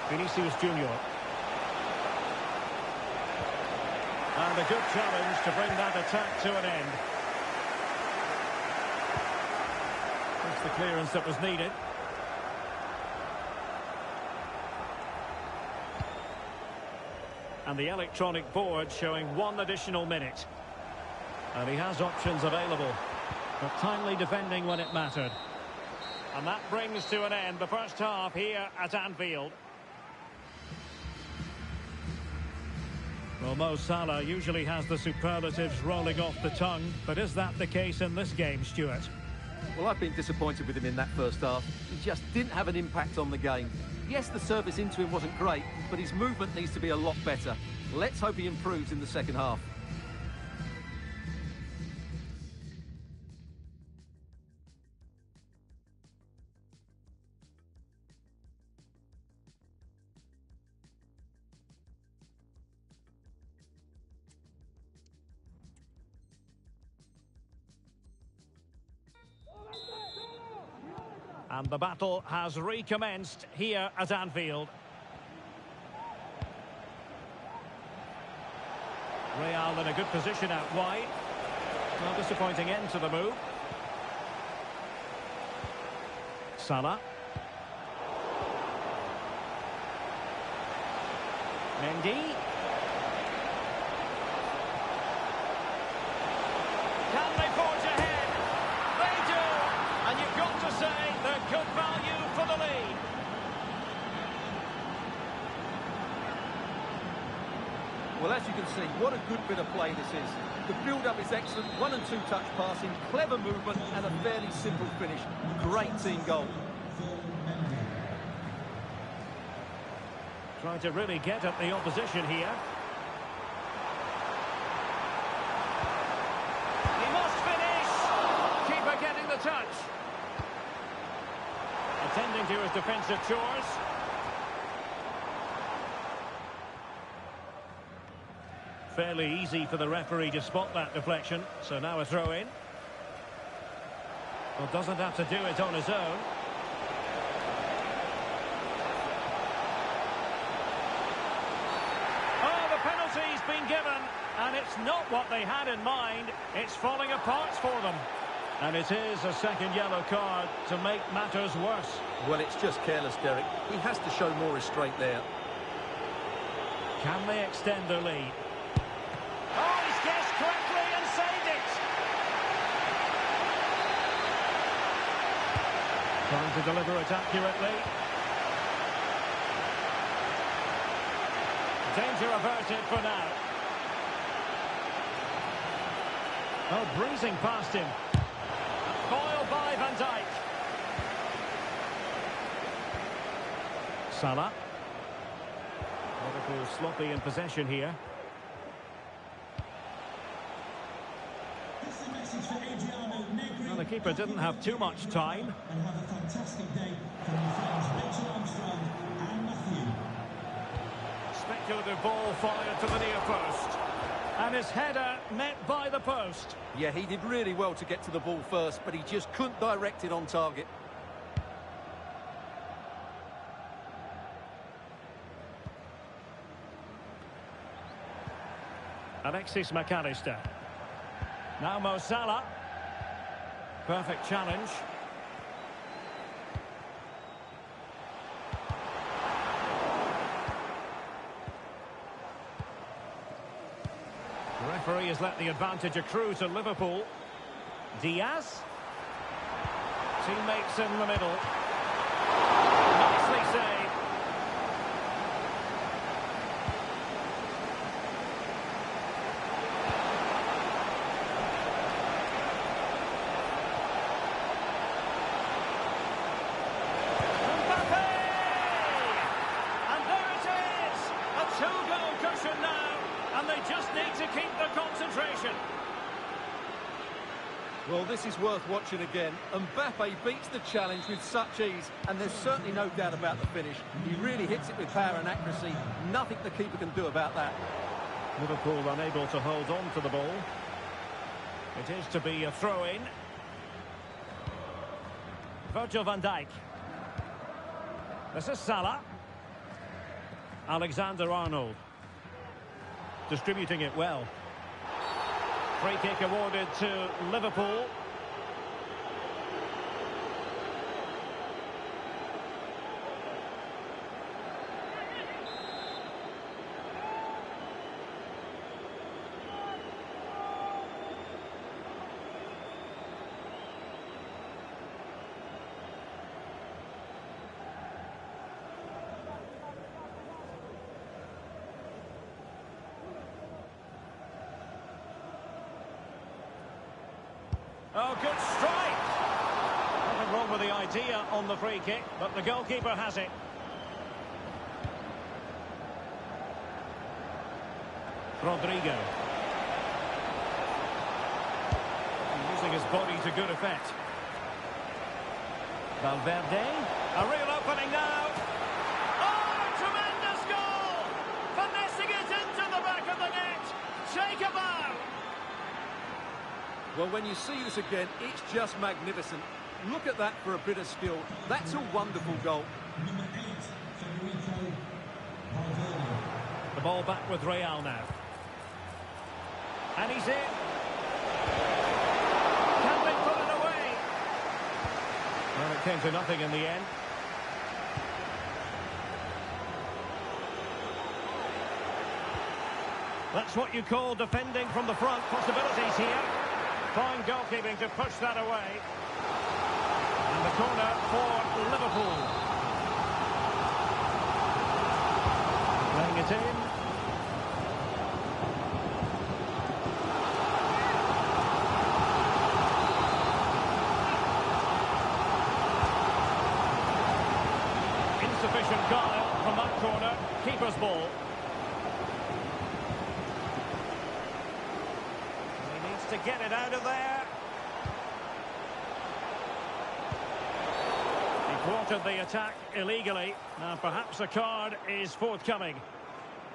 Vinicius Junior. And a good challenge to bring that attack to an end. That's the clearance that was needed. And the electronic board showing 1 additional minute. And he has options available, but timely defending when it mattered. And that brings to an end the first half here at Anfield. Well, Mo Salah usually has the superlatives rolling off the tongue, but is that the case in this game, Stuart? Well, I've been disappointed with him in that first half. He just didn't have an impact on the game. Yes, the service into him wasn't great, but his movement needs to be a lot better. Let's hope he improves in the second half. And the battle has recommenced here at Anfield. Real in a good position out wide. Well, disappointing end to the move. Salah. Mendy. Can they forge ahead? They do! And you've got to say they're good value for the lead. Well, as you can see, what a good bit of play this is. The build-up is excellent, 1- and 2-touch passing, clever movement and a fairly simple finish. Great team goal. Trying to really get at the opposition here. He must finish! Keeper getting the touch. Attending to his defensive chores. Fairly easy for the referee to spot that deflection. So now a throw-in. Well, doesn't have to do it on his own. Penalty's been given, and it's not what they had in mind. It's falling apart for them. And it is a second yellow card to make matters worse. Well, it's just careless, Derek. He has to show more restraint there. Can they extend their lead? Oh, he's guessed correctly and saved it. Trying to deliver it accurately. Danger averted for now. Oh, breezing past him. Foiled by Van Dijk. Salah. Liverpool sloppy in possession here. This is a message for Adriano Negri. Well, the keeper didn't have too much time. And have a fantastic day from your friends Rachel Armstrong and Matthew. Speculative ball fired to the near post. And his header met by the post. Yeah, he did really well to get to the ball first, but he just couldn't direct it on target. Alexis McAllister. Now Mo Salah. Perfect challenge. The referee has let the advantage accrue to Liverpool. Diaz. Teammates in the middle. Nicely saved. Well, this is worth watching again. Mbappe beats the challenge with such ease, and there's certainly no doubt about the finish. He really hits it with power and accuracy. Nothing the keeper can do about that. Liverpool unable to hold on to the ball. It is to be a throw-in. Virgil van Dijk. This is Salah. Alexander-Arnold. Distributing it well. Free kick awarded to Liverpool. Oh, good strike! Nothing wrong with the idea on the free kick, but the goalkeeper has it. Rodrigo. Using his body to good effect. Valverde. A real opening now. Oh, a tremendous goal! Finessing it into the back of the net. Take a bow. Well, when you see this again, it's just magnificent. Look at that for a bit of skill. That's a wonderful goal. Number 8, Federico Valverde. The ball back with Real now. And he's in. Can they put it away? Well, it came to nothing in the end. That's what you call defending from the front. Possibilities here. Fine goalkeeping to push that away. And the corner for Liverpool. Playing it in. Insufficient guile from that corner. Keeper's ball. To get it out of there. He thwarted the attack illegally. Now perhaps a card is forthcoming.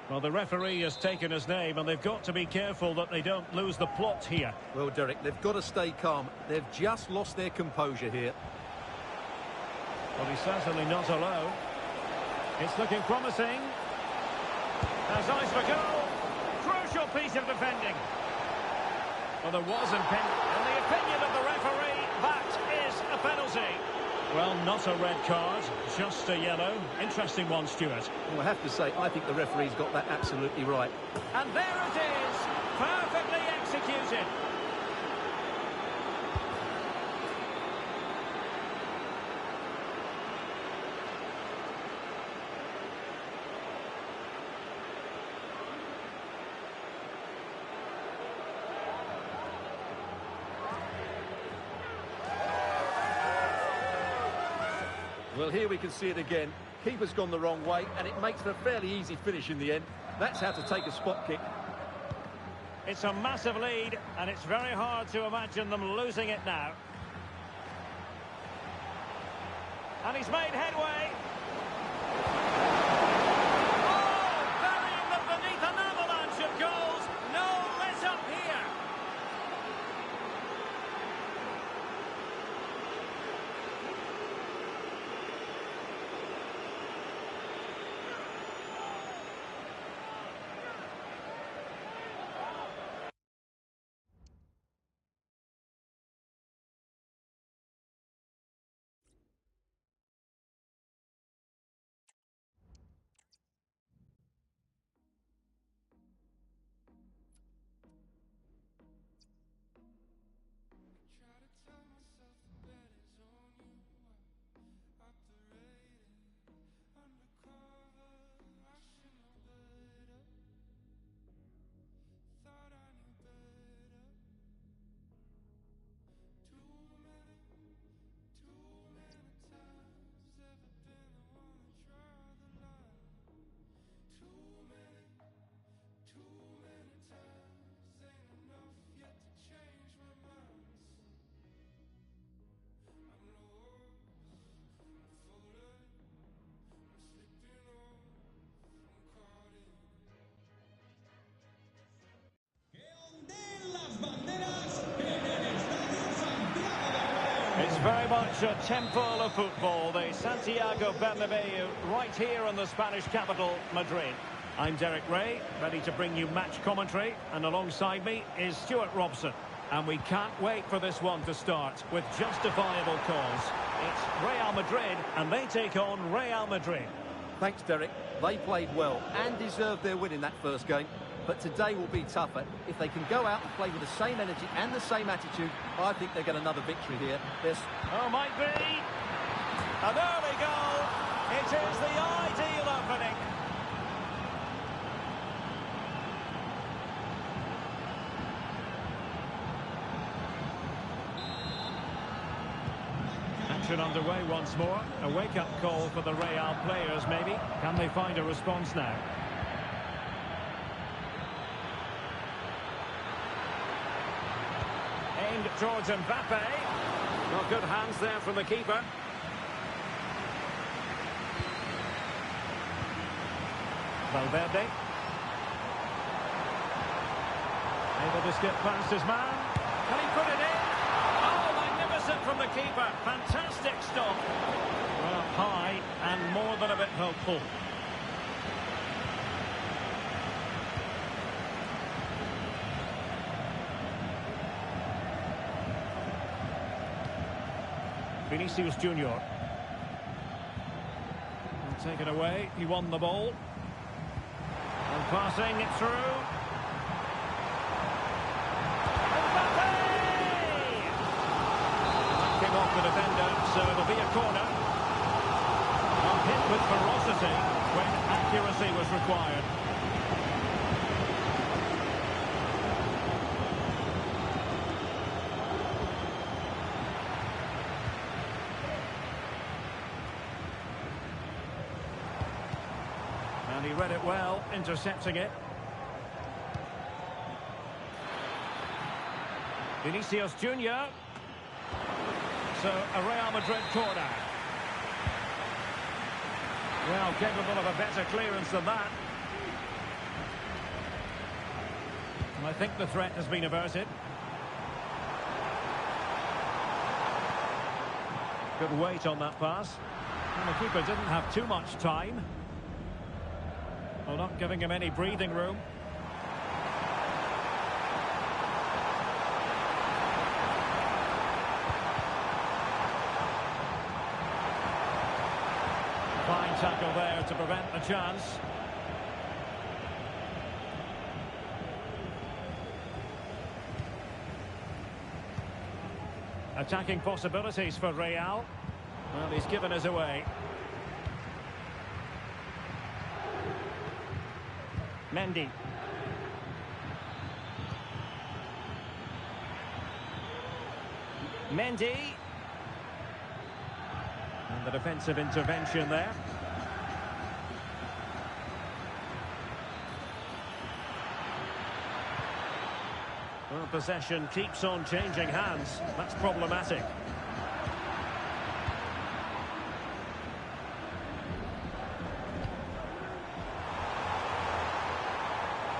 Well, the referee has taken his name and they've got to be careful that they don't lose the plot here. Well, Derek, they've got to stay calm. They've just lost their composure here. Well, he's certainly not alone. It's looking promising. There's eyes for goal. Crucial piece of defending. Well, there was impending. In the opinion of the referee, that is a penalty. Well, not a red card, just a yellow. Interesting one, Stuart. Well, I have to say, I think the referee's got that absolutely right. And there it is, perfectly executed. Well, here we can see it again. Keeper's gone the wrong way, and it makes for a fairly easy finish in the end. That's how to take a spot kick. It's a massive lead, and it's very hard to imagine them losing it now. And he's made headway. Oh, burying them beneath an avalanche of goals. No let up here. It's very much a temple of football, the Santiago Bernabeu, right here in the Spanish capital, Madrid. I'm Derek Ray, ready to bring you match commentary, and alongside me is Stuart Robson. And we can't wait for this one to start with justifiable cause. It's Real Madrid, and they take on Real Madrid. Thanks, Derek. They played well and deserved their win in that first game. But today will be tougher. If they can go out and play with the same energy and the same attitude, I think they'll get another victory here. Oh, might be. An early goal. It is the ideal opening. Action underway once more. A wake-up call for the Real players, maybe. Can they find a response now? Aimed towards Mbappe. Well, good hands there from the keeper. Valverde. Able to skip past his man. Can he put it in? Oh, magnificent from the keeper. Fantastic stop. Well, high and more than a bit hopeful. Vinicius Junior. Take it away. He won the ball. And passing it through. Came off the defender, so it'll be a corner. Hit with ferocity when accuracy was required. And he read it well, intercepting it. Vinicius Junior. So a Real Madrid corner. Well, capable of a better clearance than that. And I think the threat has been averted. Good weight on that pass. And the keeper didn't have too much time. Well, not giving him any breathing room. Fine tackle there to prevent the chance. Attacking possibilities for Real. Well, he's given us away. Mendy. Mendy. And the defensive intervention there. Well, possession keeps on changing hands. That's problematic.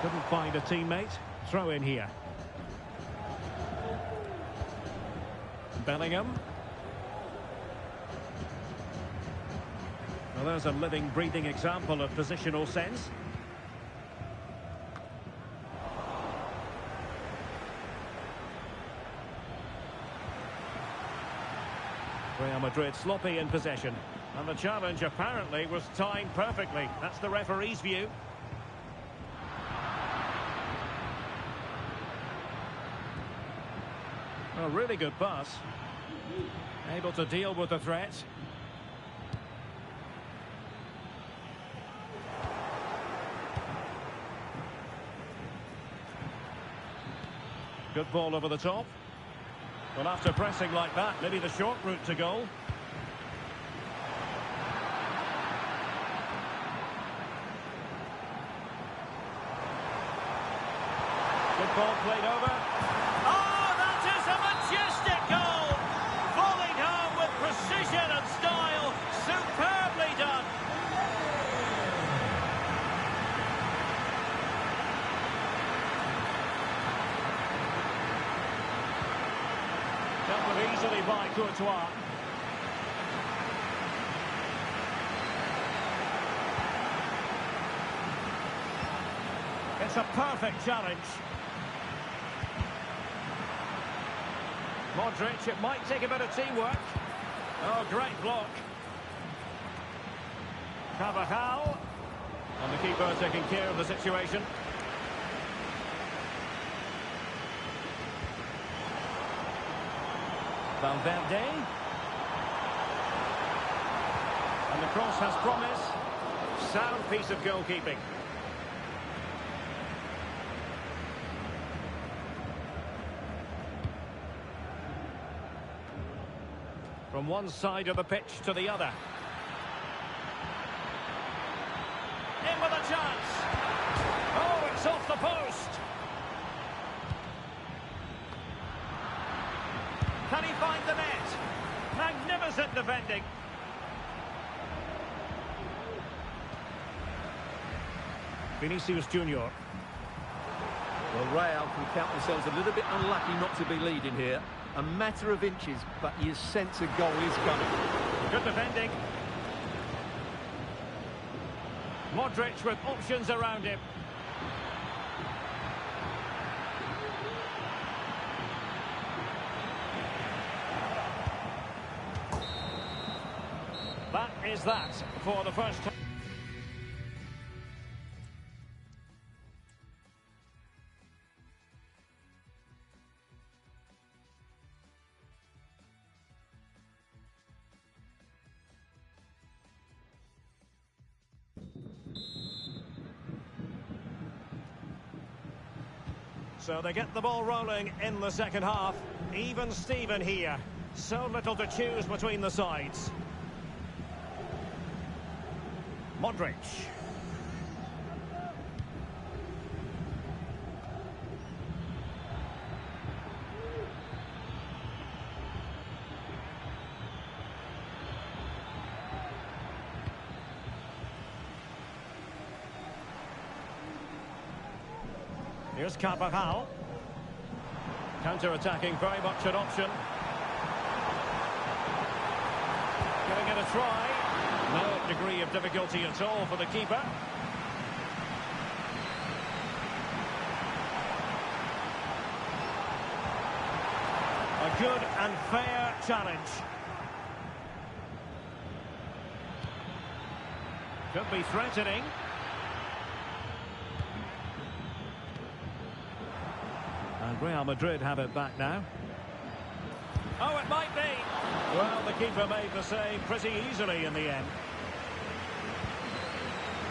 Couldn't find a teammate. Throw in here. Bellingham. Well, there's a living, breathing example of positional sense. Real Madrid sloppy in possession. And the challenge apparently was timed perfectly. That's the referee's view. A really good pass. Able to deal with the threat. Good ball over the top. Well, after pressing like that, maybe the short route to goal. Good ball played over. Oh, that is a majestic goal! Volleyed home with precision and style. Superbly done. Dealt with easily by Courtois. It's a perfect challenge. Modric, it might take a bit of teamwork. Oh, great block. Carvajal. And the keeper taking care of the situation. Valverde. And the cross has promise. Sound piece of goalkeeping. From one side of the pitch to the other. In with a chance. Oh, it's off the post. Can he find the net? Magnificent defending. Vinicius Junior. Well, Real can count themselves a little bit unlucky not to be leading here. A matter of inches, but you sense a goal is coming. Good defending. Modric with options around him. That is that for the first time. So they get the ball rolling in the second half. Even Steven here. So little to choose between the sides. Modric. Here's Carvajal. Counter-attacking, very much an option. Giving it a try. No degree of difficulty at all for the keeper. A good and fair challenge. Could be threatening. And Real Madrid have it back now. Oh, it might be. Well, the keeper made the save pretty easily in the end.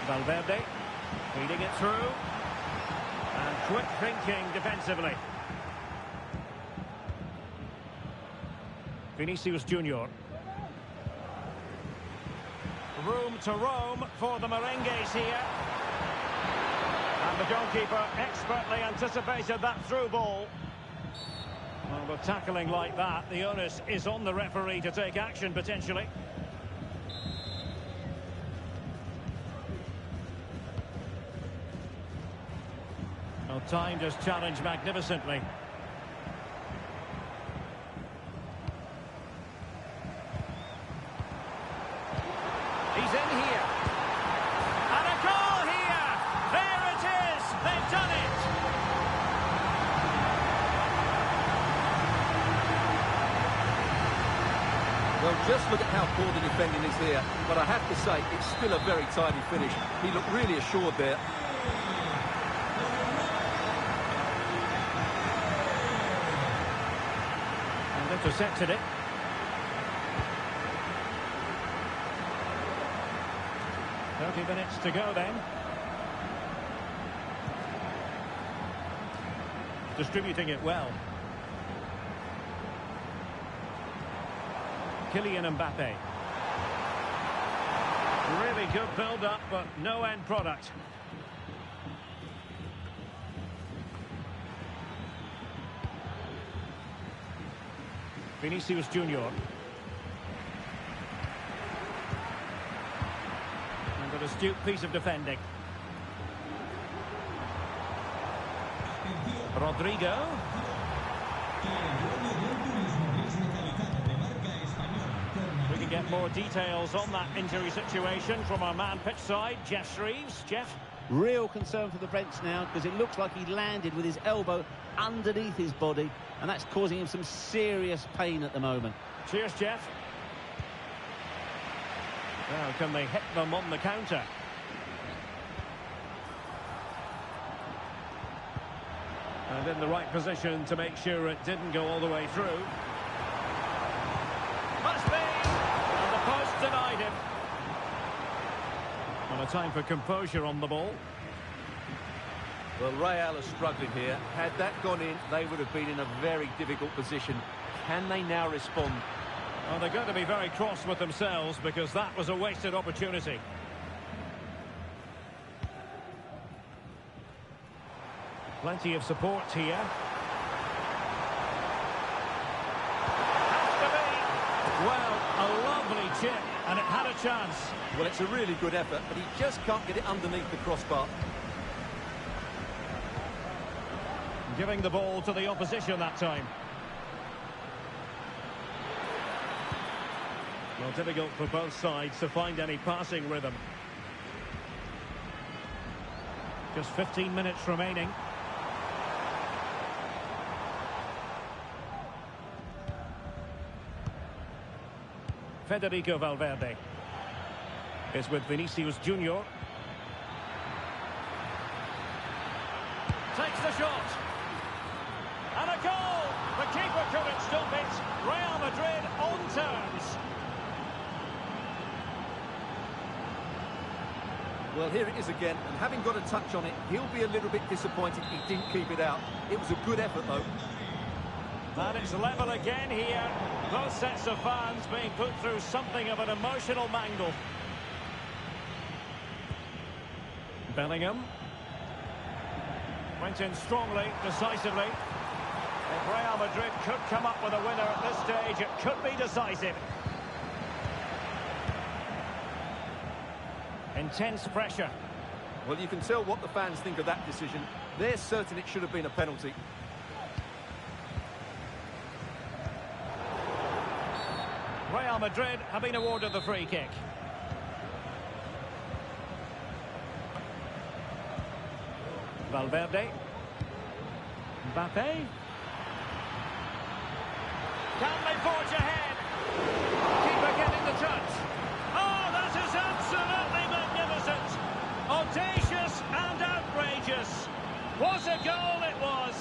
Valverde feeding it through. And quick thinking defensively. Vinicius Junior. Room to roam for the merengues here. And the goalkeeper expertly anticipated that through ball. Well, with tackling like that, the onus is on the referee to take action, potentially. Well, timed his challenge magnificently. He's in here. And a goal here! There it is! They've done it! Well, just look at how poor the defending is here. But I have to say, it's still a very tidy finish. He looked really assured there. And intercepted it. Minutes to go then. Distributing it well. Kylian Mbappe. Really good build-up, but no end product. Vinicius Junior. And an astute piece of defending. Rodrigo. We can get more details on that injury situation from our man pitch side, Jeff Shreves. Jeff? Real concern for the Brents now, because it looks like he landed with his elbow underneath his body, and that's causing him some serious pain at the moment. Cheers, Jeff. Now, can they hit them on the counter? And in the right position to make sure it didn't go all the way through. Must be! And the post denied him. Well, a time for composure on the ball. Well, Real are struggling here. Had that gone in, they would have been in a very difficult position. Can they now respond? Well, they're going to be very cross with themselves because that was a wasted opportunity. Plenty of support here. Has to be. Well, a lovely chip, and it had a chance. Well, it's a really good effort, but he just can't get it underneath the crossbar. Giving the ball to the opposition that time. Well, difficult for both sides to find any passing rhythm. Just 15 minutes remaining. Federico Valverde. is with Vinicius Junior. Takes the shot. And a goal! The keeper couldn't stop it. Real Madrid on terms. Well, here it is again, and having got a touch on it, he'll be a little bit disappointed he didn't keep it out. It was a good effort, though. And it's level again here. Both sets of fans being put through something of an emotional mangle. Bellingham. Went in strongly, decisively. If Real Madrid could come up with a winner at this stage, it could be decisive. Intense pressure. Well, you can tell what the fans think of that decision. They're certain it should have been a penalty. Real Madrid have been awarded the free kick. Valverde. Mbappe. Can they forge ahead? Keeper getting the touch. Oh, that is absolutely magnificent. Audacious and outrageous. What a goal it was.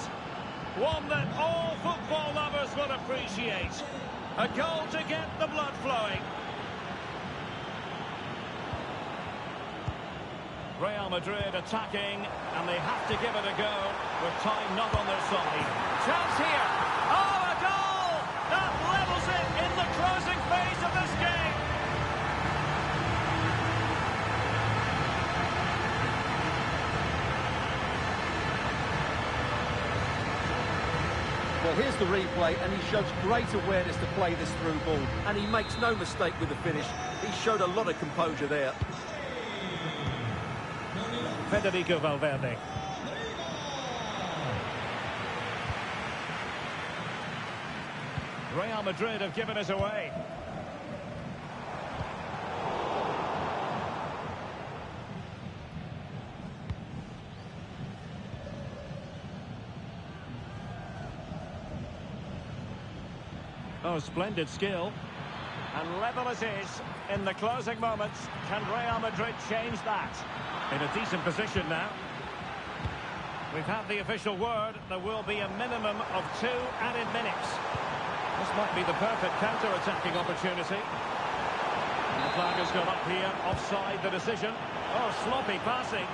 One that all football lovers will appreciate. A goal to get the blood flowing. Real Madrid attacking, and they have to give it a go with time not on their side. Chance here. Oh, a goal! That levels it in the closing phase of this game. Well, here's the replay, and he shows great awareness to play this through ball, and he makes no mistake with the finish. He showed a lot of composure there. Federico Valverde. Real Madrid have given us away. Oh, splendid skill. And level it is in the closing moments. Can Real Madrid change that? In a decent position now. We've had the official word. There will be a minimum of 2 added minutes. This might be the perfect counter-attacking opportunity. And the flag has gone up here. Offside the decision. Oh, sloppy passing.